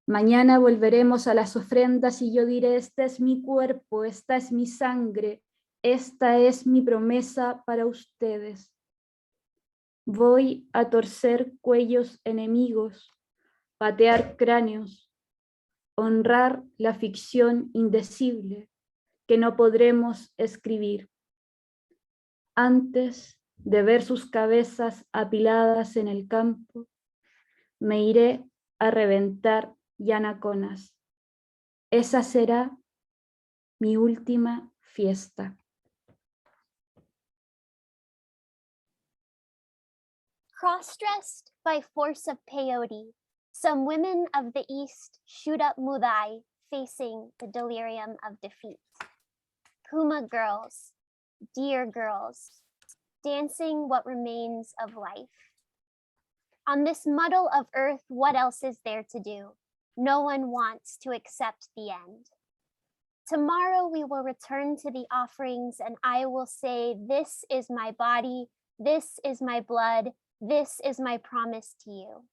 Mañana volveremos a las ofrendas y yo diré, este es mi cuerpo, esta es mi sangre, esta es mi promesa para ustedes. Voy a torcer cuellos enemigos, patear cráneos, honrar la ficción indecible que no podremos escribir. Antes de ver sus cabezas apiladas en el campo, me iré a reventar yanaconas. Esa será mi última fiesta. Cross-dressed by force of peyote, some women of the East shoot up mudai, facing the delirium of defeat. Puma girls, deer girls, dancing what remains of life. On this muddle of earth, what else is there to do? No one wants to accept the end. Tomorrow we will return to the offerings and I will say, this is my body, this is my blood, this is my promise to you.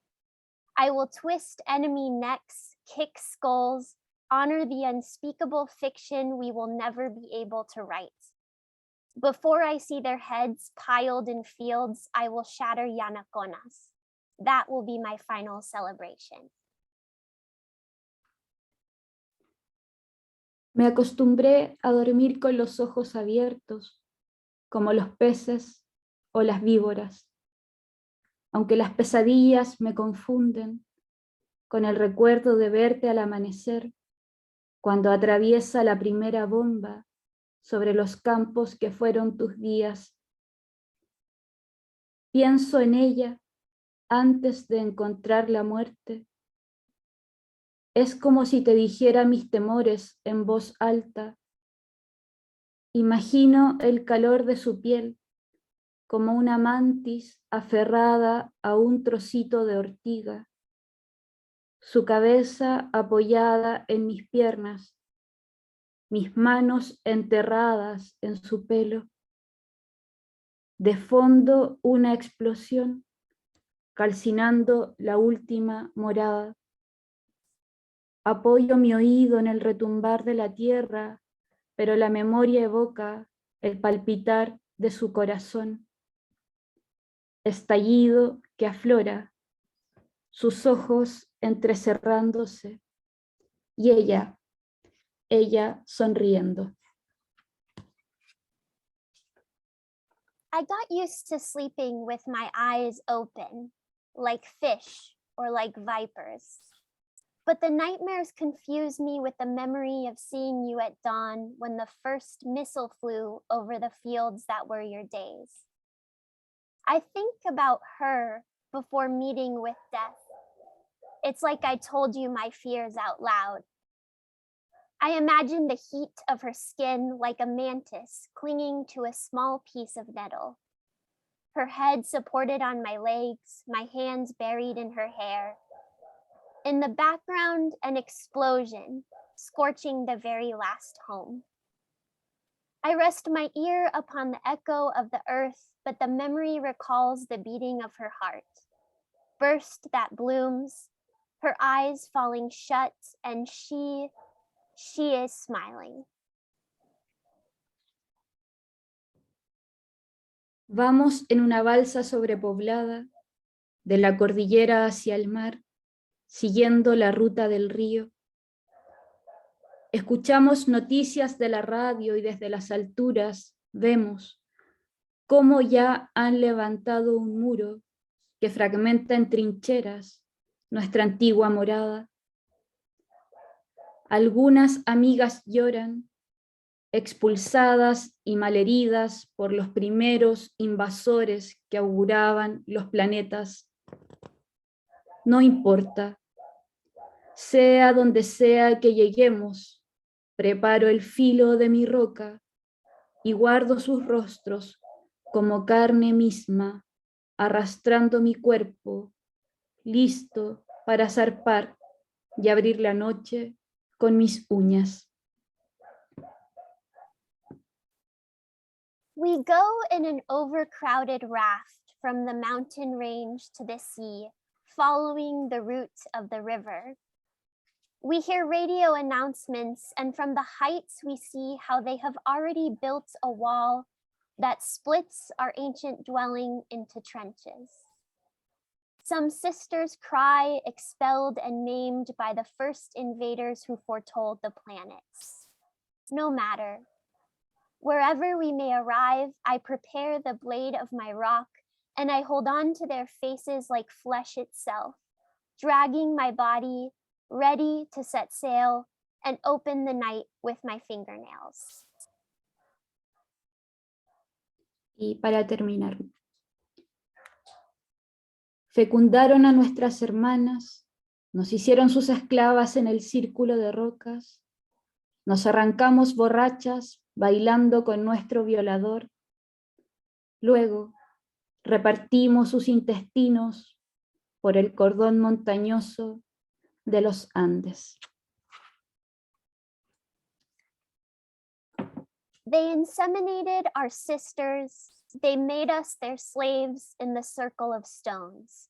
I will twist enemy necks, kick skulls, honor the unspeakable fiction we will never be able to write. Before I see their heads piled in fields, I will shatter yanaconas. That will be my final celebration. Me acostumbré a dormir con los ojos abiertos, como los peces o las víboras. Aunque las pesadillas me confunden con el recuerdo de verte al amanecer, cuando atraviesa la primera bomba sobre los campos que fueron tus días. Pienso en ella antes de encontrar la muerte. Es como si te dijera mis temores en voz alta. Imagino el calor de su piel, como una mantis aferrada a un trocito de ortiga, su cabeza apoyada en mis piernas, mis manos enterradas en su pelo. De fondo una explosión, calcinando la última morada. Apoyo mi oído en el retumbar de la tierra, pero la memoria evoca el palpitar de su corazón. Estallido que aflora, sus ojos entrecerrándose, y ella sonriendo. I got used to sleeping with my eyes open, like fish or like vipers. But the nightmares confuse me with the memory of seeing you at dawn when the first missile flew over the fields that were your days. I think about her before meeting with death. It's like I told you my fears out loud. I imagine the heat of her skin like a mantis clinging to a small piece of nettle. Her head supported on my legs, my hands buried in her hair. In the background, an explosion, scorching the very last home. I rest my ear upon the echo of the earth, but the memory recalls the beating of her heart. Burst that blooms, her eyes falling shut, and she is smiling. Vamos en una balsa sobrepoblada, de la cordillera hacia el mar, siguiendo la ruta del río. Escuchamos noticias de la radio y desde las alturas vemos cómo ya han levantado un muro que fragmenta en trincheras nuestra antigua morada. Algunas amigas lloran, expulsadas y malheridas por los primeros invasores que auguraban los planetas. No importa, sea donde sea que lleguemos, preparo el filo de mi roca y guardo sus rostros como carne misma, arrastrando mi cuerpo, listo para zarpar y abrir la noche con mis uñas. We go in an overcrowded raft from the mountain range to the sea, following the route of the river. We hear radio announcements, and from the heights we see how they have already built a wall that splits our ancient dwelling into trenches. Some sisters cry, expelled and maimed by the first invaders who foretold the planets. No matter. Wherever we may arrive, I prepare the blade of my rock, and I hold on to their faces like flesh itself, dragging my body, ready to set sail and open the night with my fingernails. Y para terminar, fecundaron a nuestras hermanas, nos hicieron sus esclavas en el círculo de rocas, nos arrancamos borrachas bailando con nuestro violador, luego repartimos sus intestinos por el cordón montañoso de los Andes. They inseminated our sisters. They made us their slaves in the circle of stones.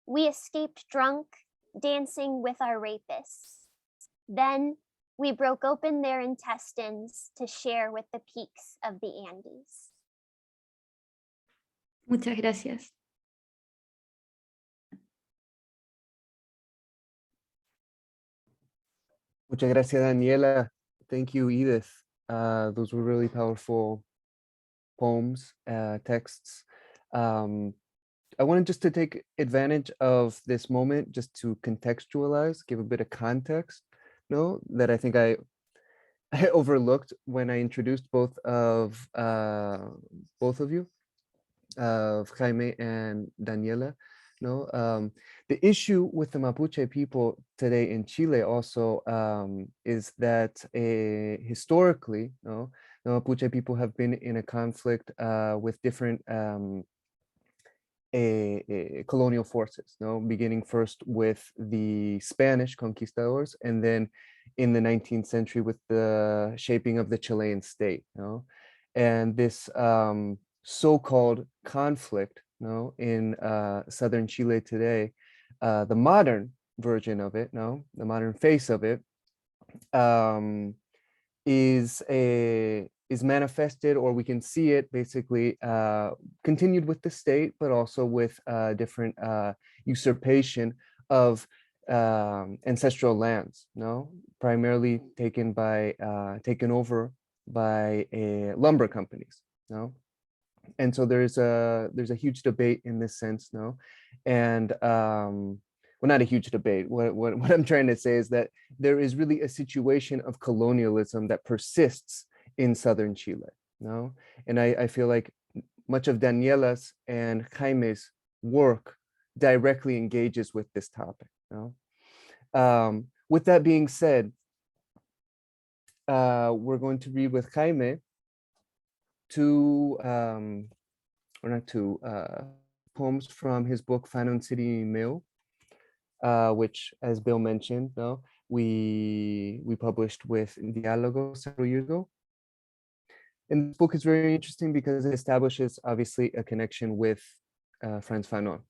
We escaped drunk, dancing with our rapists. Then we broke open their intestines to share with the peaks of the Andes. Muchas gracias. Muchas gracias, Daniela. Thank you, Edith. Those were really powerful poems, texts. I wanted just to take advantage of this moment just to contextualize, give a bit of context, that I think I overlooked when I introduced both of you, of Jaime and Daniela. The issue with the Mapuche people today in Chile also is that historically, the Mapuche people have been in a conflict with different colonial forces, beginning first with the Spanish conquistadors, and then in the 19th century with the shaping of the Chilean state. And this so-called conflict in southern Chile today, the modern version of it, the modern face of it, is manifested, or we can see it basically continued with the state, but also with different usurpation of ancestral lands, primarily taken over by lumber companies, And so there's a huge debate in this sense, and well, not a huge debate. What I'm trying to say is that there is really a situation of colonialism that persists in southern Chile, And I feel like much of Daniela's and Jaime's work directly engages with this topic. With that being said, we're going to read with Jaime poems from his book Fanon City Mill, which, as Bill mentioned, we published with Diálogo several years ago. And this book is very interesting because it establishes obviously a connection with Frantz Fanon,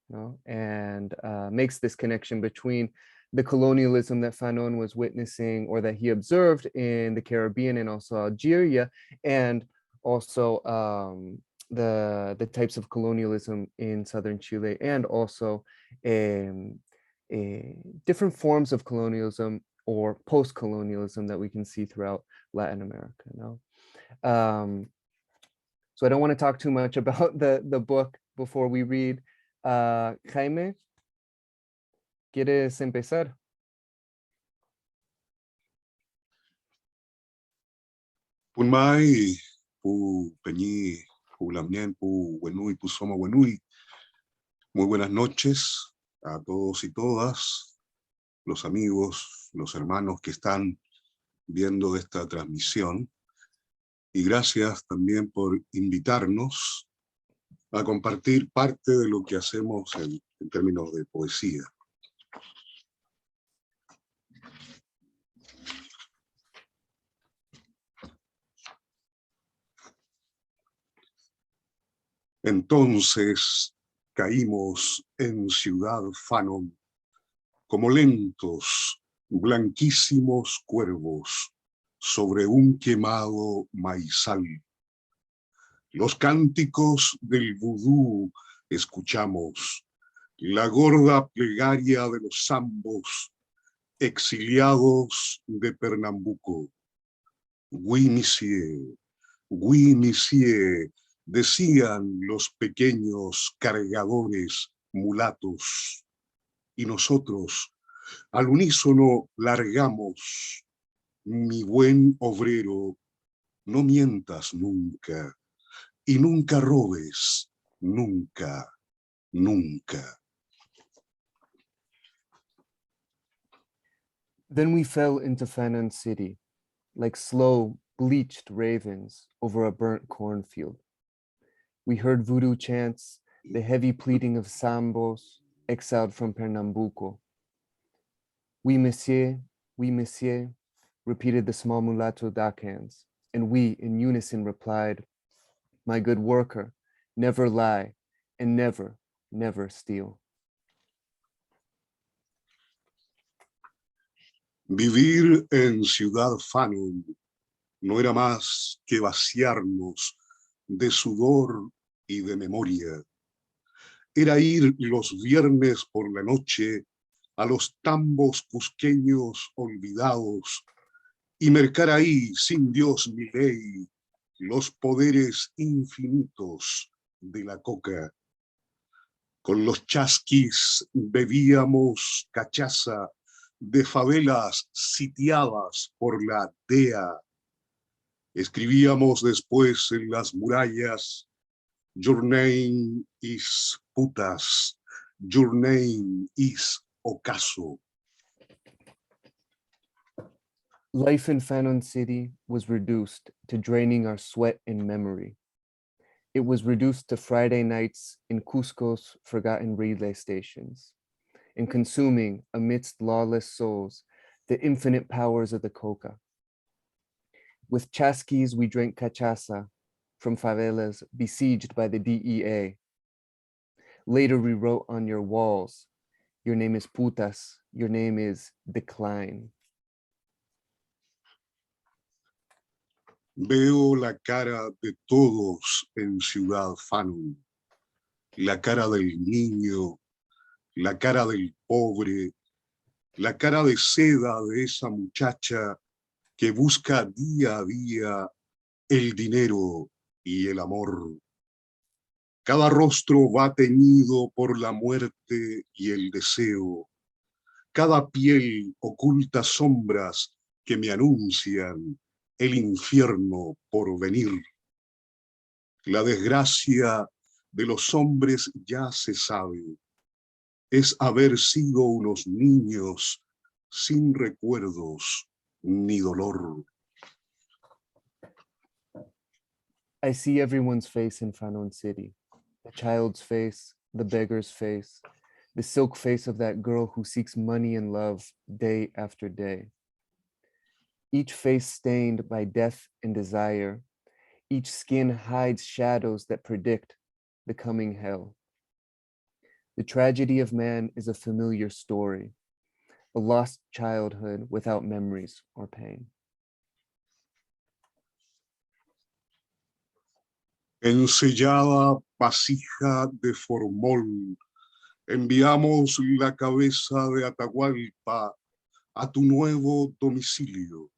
and makes this connection between the colonialism that Fanon was witnessing or that he observed in the Caribbean and also Algeria, and also the types of colonialism in southern Chile, and also different forms of colonialism or post-colonialism that we can see throughout Latin America. So I don't want to talk too much about the book before we read. Jaime, ¿quieres empezar? Punmai, pu peñi, pu lamien, pu Huenún, pu soma Huenún. Muy buenas noches a todos y todas, los amigos, los hermanos que están viendo esta transmisión. Y gracias también por invitarnos a compartir parte de lo que hacemos en términos de poesía. Entonces caímos en Ciudad Fanon, como lentos, blanquísimos cuervos sobre un quemado maizal. Los cánticos del vudú escuchamos, la gorda plegaria de los zambos, exiliados de Pernambuco. Oui, monsieur, decían los pequeños cargadores mulatos, y nosotros al unísono largamos: mi buen obrero, no mientas nunca, y nunca robes, nunca, nunca. Then we fell into Fanon City, like slow, bleached ravens over a burnt cornfield. We heard voodoo chants, the heavy pleading of sambos, exiled from Pernambuco. Oui, monsieur, repeated the small mulatto Dakans, and we in unison replied, my good worker, never lie, and never, never steal. Vivir en Ciudad Fanon no era más que vaciarnos de sudor y de memoria. Era ir los viernes por la noche a los tambos cusqueños olvidados y mercar ahí, sin Dios ni ley, los poderes infinitos de la coca. Con los chasquis bebíamos cachaza de favelas sitiadas por la DEA. Escribíamos después en las murallas: your name is putas, your name is ocaso. Life in Fanon City was reduced to draining our sweat and memory. It was reduced to Friday nights in Cusco's forgotten relay stations, and consuming, amidst lawless souls, the infinite powers of the coca. With chasquis, we drank cachaça from favelas besieged by the DEA. Later, we wrote on your walls, your name is putas, your name is decline. Veo la cara de todos en Ciudad Fanon, la cara del niño, la cara del pobre, la cara de seda de esa muchacha que busca día a día el dinero y el amor. Cada rostro va teñido por la muerte y el deseo. Cada piel oculta sombras que me anuncian el infierno por venir. La desgracia de los hombres ya se sabe. Es haber sido unos niños sin recuerdos ni dolor. I see everyone's face in Fanon City, the child's face, the beggar's face, the silk face of that girl who seeks money and love day after day. Each face stained by death and desire, each skin hides shadows that predict the coming hell. The tragedy of man is a familiar story, a lost childhood without memories or pain. Ensellada vasija de formol, enviamos la cabeza de Atahualpa a tu nuevo domicilio.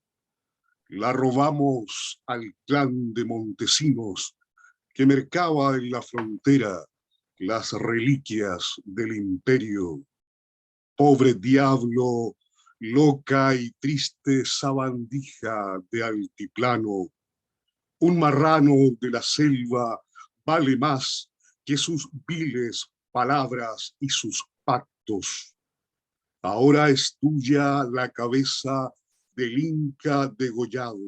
La robamos al clan de Montesinos que mercaba en la frontera las reliquias del imperio. Pobre diablo, loca y triste sabandija de altiplano, un marrano de la selva vale más que sus viles palabras y sus pactos. Ahora es tuya la cabeza del Inca degollado.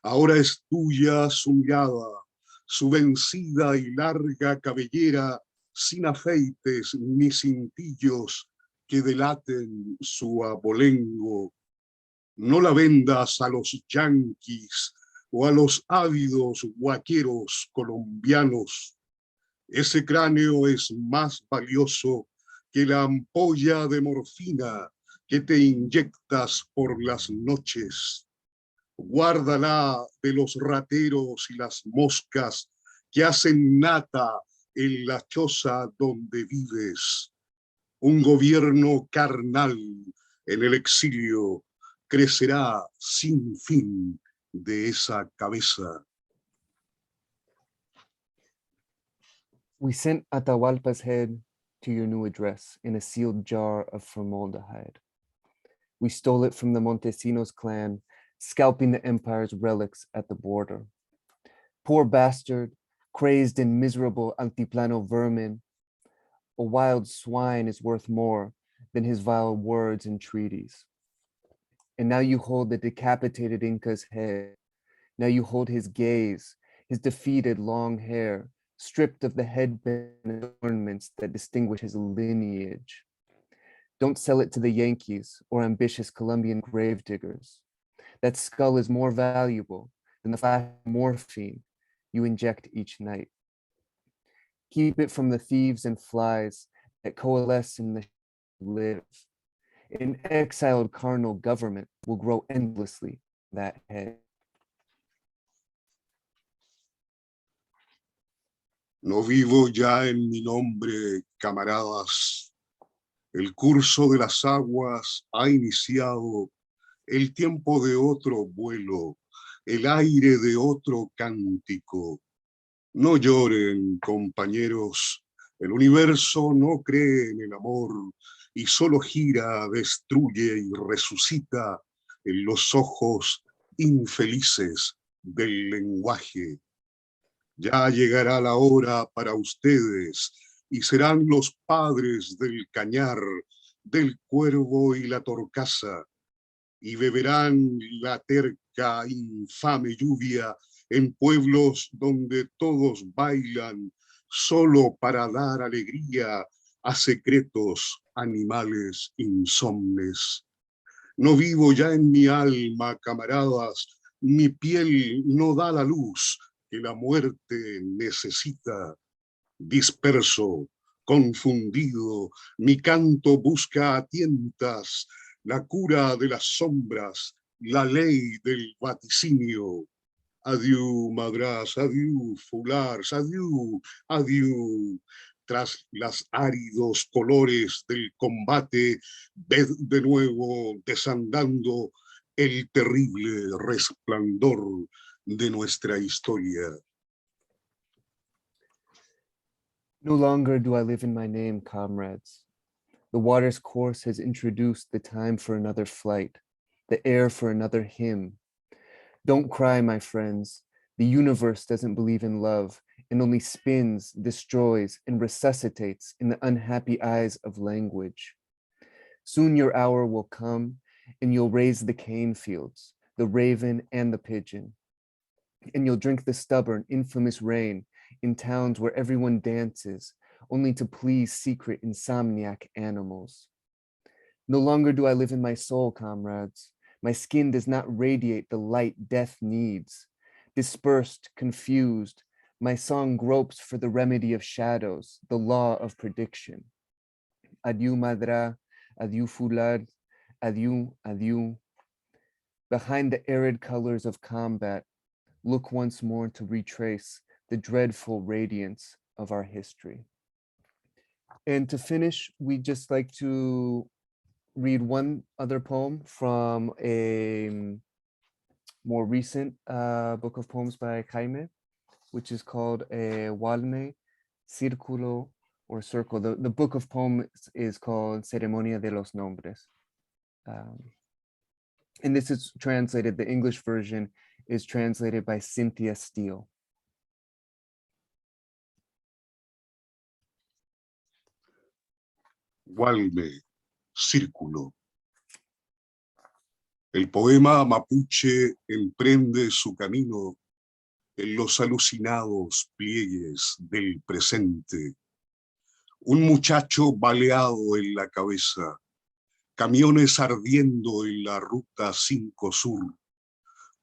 Ahora es tuya su mirada, su vencida y larga cabellera sin afeites ni cintillos que delaten su abolengo. No la vendas a los yanquis o a los ávidos guaqueros colombianos. Ese cráneo es más valioso que la ampolla de morfina que te inyectas por las noches. Guárdala de los rateros y las moscas que hacen nata en la choza donde vives. Un gobierno carnal en el exilio crecerá sin fin de esa cabeza. We sent Atahualpa's head to your new address in a sealed jar of formaldehyde. We stole it from the Montesinos clan, scalping the empire's relics at the border. Poor bastard, crazed and miserable altiplano vermin, a wild swine is worth more than his vile words and treaties. And now you hold the decapitated Inca's head. Now you hold his gaze, his defeated long hair, stripped of the headband and ornaments that distinguish his lineage. Don't sell it to the Yankees or ambitious Colombian gravediggers. That skull is more valuable than the flash morphine you inject each night. Keep it from the thieves and flies that coalesce in the live. An exiled carnal government will grow endlessly that head. No vivo ya en mi nombre, camaradas. El curso de las aguas ha iniciado el tiempo de otro vuelo, el aire de otro cántico. No lloren, compañeros, el universo no cree en el amor y solo gira, destruye y resucita en los ojos infelices del lenguaje. Ya llegará la hora para ustedes y serán los padres del cañar, del cuervo y la torcaza, y beberán la terca, infame lluvia en pueblos donde todos bailan solo para dar alegría a secretos animales insomnes. No vivo ya en mi alma, camaradas, mi piel no da la luz que la muerte necesita. Disperso, confundido, mi canto busca a tientas la cura de las sombras, la ley del vaticinio. Adiós, madras, adiós, fulars, adiós, adiós. Tras los áridos colores del combate, ved de nuevo desandando el terrible resplandor de nuestra historia. No longer do I live in my name, comrades. The water's course has introduced the time for another flight, the air for another hymn. Don't cry, my friends. The universe doesn't believe in love and only spins, destroys, and resuscitates in the unhappy eyes of language. Soon your hour will come and you'll raise the cane fields, the raven and the pigeon. And you'll drink the stubborn, infamous rain in towns where everyone dances, only to please secret insomniac animals. No longer do I live in my soul, comrades. My skin does not radiate the light death needs. Dispersed, confused, my song gropes for the remedy of shadows, the law of prediction. Adieu, madra, adieu, foulard, adieu, adieu. Behind the arid colors of combat, look once more to retrace the dreadful radiance of our history. And to finish, we'd just like to read one other poem from a more recent book of poems by Jaime, which is called Walme, Círculo, or Circle. The book of poems is called Ceremonia de los Nombres. And this is translated, the English version is translated by Cynthia Steele. Walme, Círculo. El poema mapuche emprende su camino en los alucinados pliegues del presente. Un muchacho baleado en la cabeza, camiones ardiendo en la ruta 5 Sur,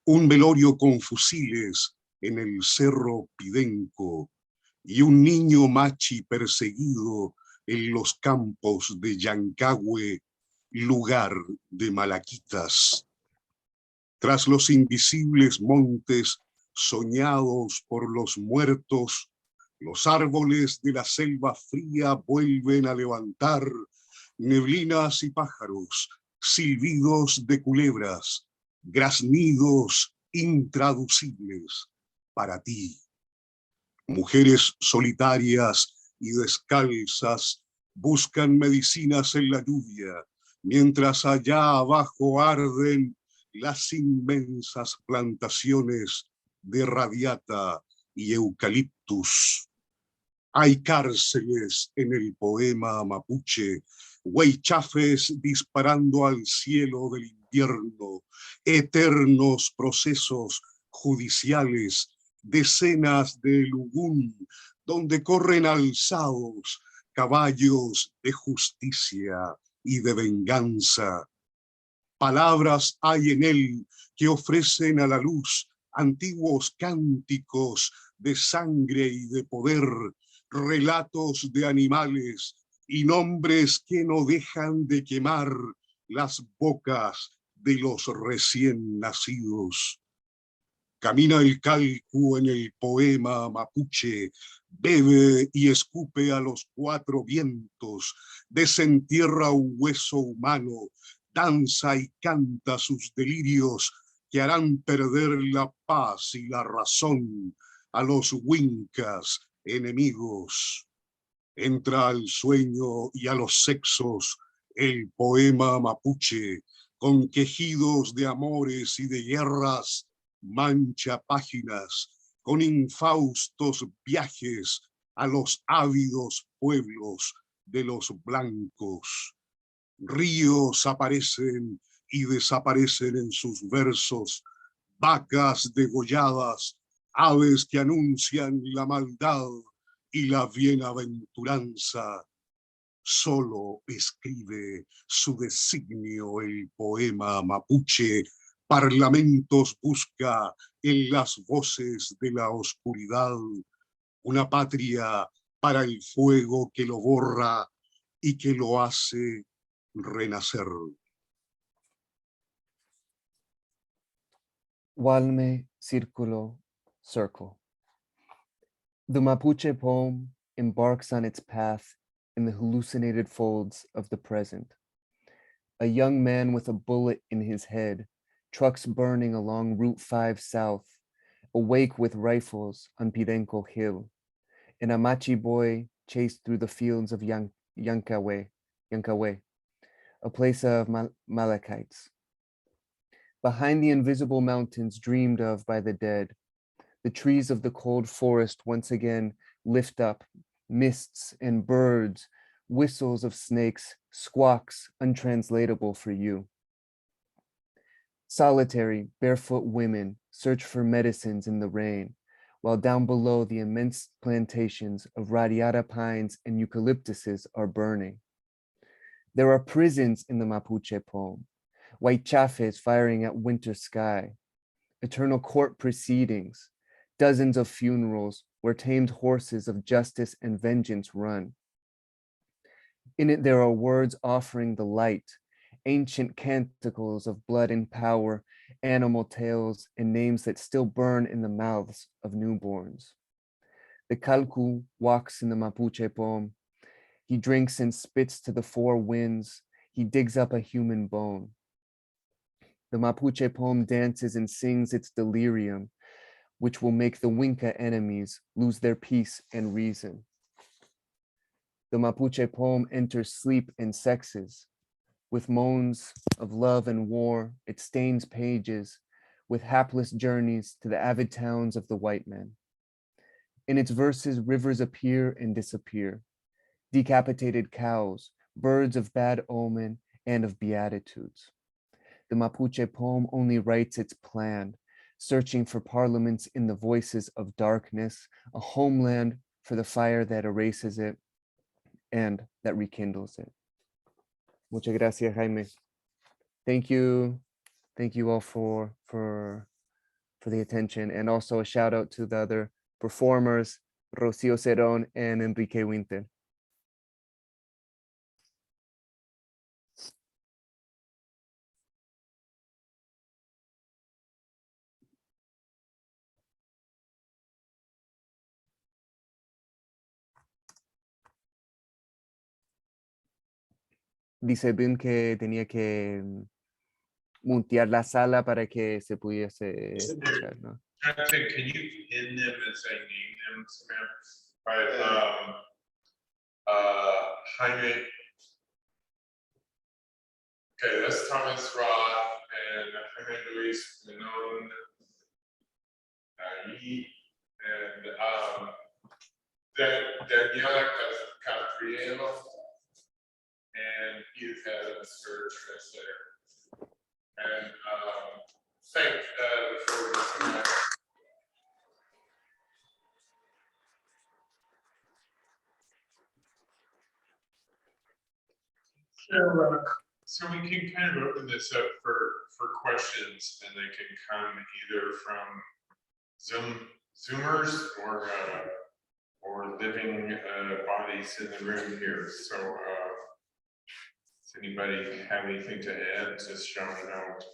un velorio con fusiles en el Cerro Pidenco y un niño machi perseguido en los campos de Yancahue, lugar de malaquitas. Tras los invisibles montes soñados por los muertos, los árboles de la selva fría vuelven a levantar neblinas y pájaros, silbidos de culebras, graznidos intraducibles para ti. Mujeres solitarias y descalzas buscan medicinas en la lluvia, mientras allá abajo arden las inmensas plantaciones de radiata y eucaliptus. Hay cárceles en el poema mapuche, huaychafes disparando al cielo del invierno, eternos procesos judiciales, decenas de lugún, donde corren alzados caballos de justicia y de venganza. Palabras hay en él que ofrecen a la luz antiguos cánticos de sangre y de poder, relatos de animales y nombres que no dejan de quemar las bocas de los recién nacidos. Camina el calcu en el poema mapuche, bebe y escupe a los 4 vientos, desentierra un hueso humano, danza y canta sus delirios que harán perder la paz y la razón a los huincas enemigos. Entra al sueño y a los sexos el poema mapuche, con quejidos de amores y de guerras, mancha páginas con infaustos viajes a los ávidos pueblos de los blancos. Ríos aparecen y desaparecen en sus versos, vacas degolladas, aves que anuncian la maldad y la bienaventuranza. Solo escribe su designio el poema mapuche, parlamentos busca en las voces de la oscuridad, una patria para el fuego que lo borra y que lo hace renacer. Walme, Círculo, Circle. The Mapuche poem embarks on its path in the hallucinated folds of the present. A young man with a bullet in his head, trucks burning along Route 5 South, awake with rifles on Pidenco Hill, and a Machi boy chased through the fields of Yancahue, a place of Malachites. Behind the invisible mountains dreamed of by the dead, the trees of the cold forest once again lift up mists and birds, whistles of snakes, squawks untranslatable for you. Solitary, barefoot women search for medicines in the rain, while down below the immense plantations of radiata pines and eucalyptuses are burning. There are prisons in the Mapuche poem, white chafes firing at winter sky, eternal court proceedings, dozens of funerals where tamed horses of justice and vengeance run. In it, there are words offering the light, ancient canticles of blood and power, animal tales, and names that still burn in the mouths of newborns. The Calcu walks in the Mapuche poem. He drinks and spits to the four winds. He digs up a human bone. The Mapuche poem dances and sings its delirium, which will make the Winca enemies lose their peace and reason. The Mapuche poem enters sleep and sexes. With moans of love and war, it stains pages with hapless journeys to the avid towns of the white men. In its verses, rivers appear and disappear, decapitated cows, birds of bad omen and of beatitudes. The Mapuche poem only writes its plan, searching for parliaments in the voices of darkness, a homeland for the fire that erases it and that rekindles it. Muchas gracias, Jaime. Thank you all for the attention, and also a shout out to the other performers, Rocío Cerón and Enrique Winter. Dice Ben que tenía que mutear la sala para que se pudiese escuchar, ¿no? Can you pin them as I name them, Samantha? Jaime. Okay, that's Thomas Rothe and Jaime Luis Huenún, and Daniela Catrileo and Edith as her translator. And thank for listening. So we can kind of open this up for questions, and they can come either from Zoomers or living bodies in the room here. So does anybody have anything to add? Just shout it out.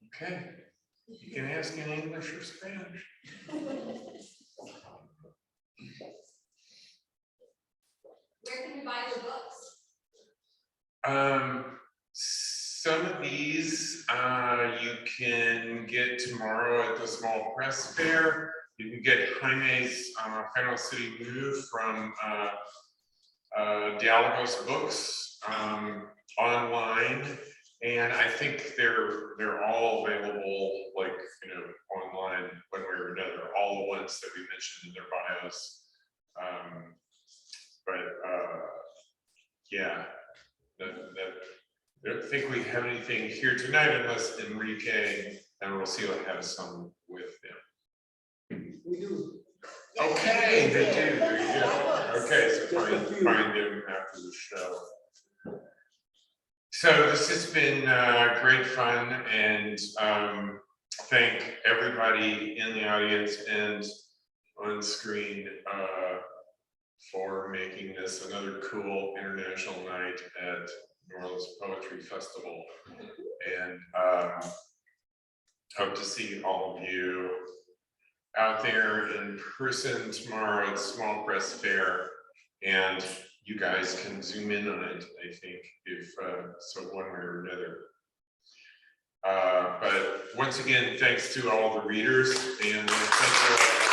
Okay, you can ask in English or Spanish. Where can you buy the books? Some of these you can get tomorrow at the small press fair. You can get Jaime's Final City Move from Dialogos Books online, and I think they're all available, like, online one way or another. All the ones that we mentioned in their bios. Yeah, I don't think we have anything here tonight unless Enrique and Rocío have some with them. We do. Okay, they do. There you go. Okay, so find them after the show. So this has been great fun, and thank everybody in the audience and on screen for making this another cool international night at New Orleans Poetry Festival. And hope to see all of you out there in person tomorrow at Small Press Fair, and you guys can zoom in on it, I think, if so, one way or another. But once again, thanks to all the readers, and thank you all.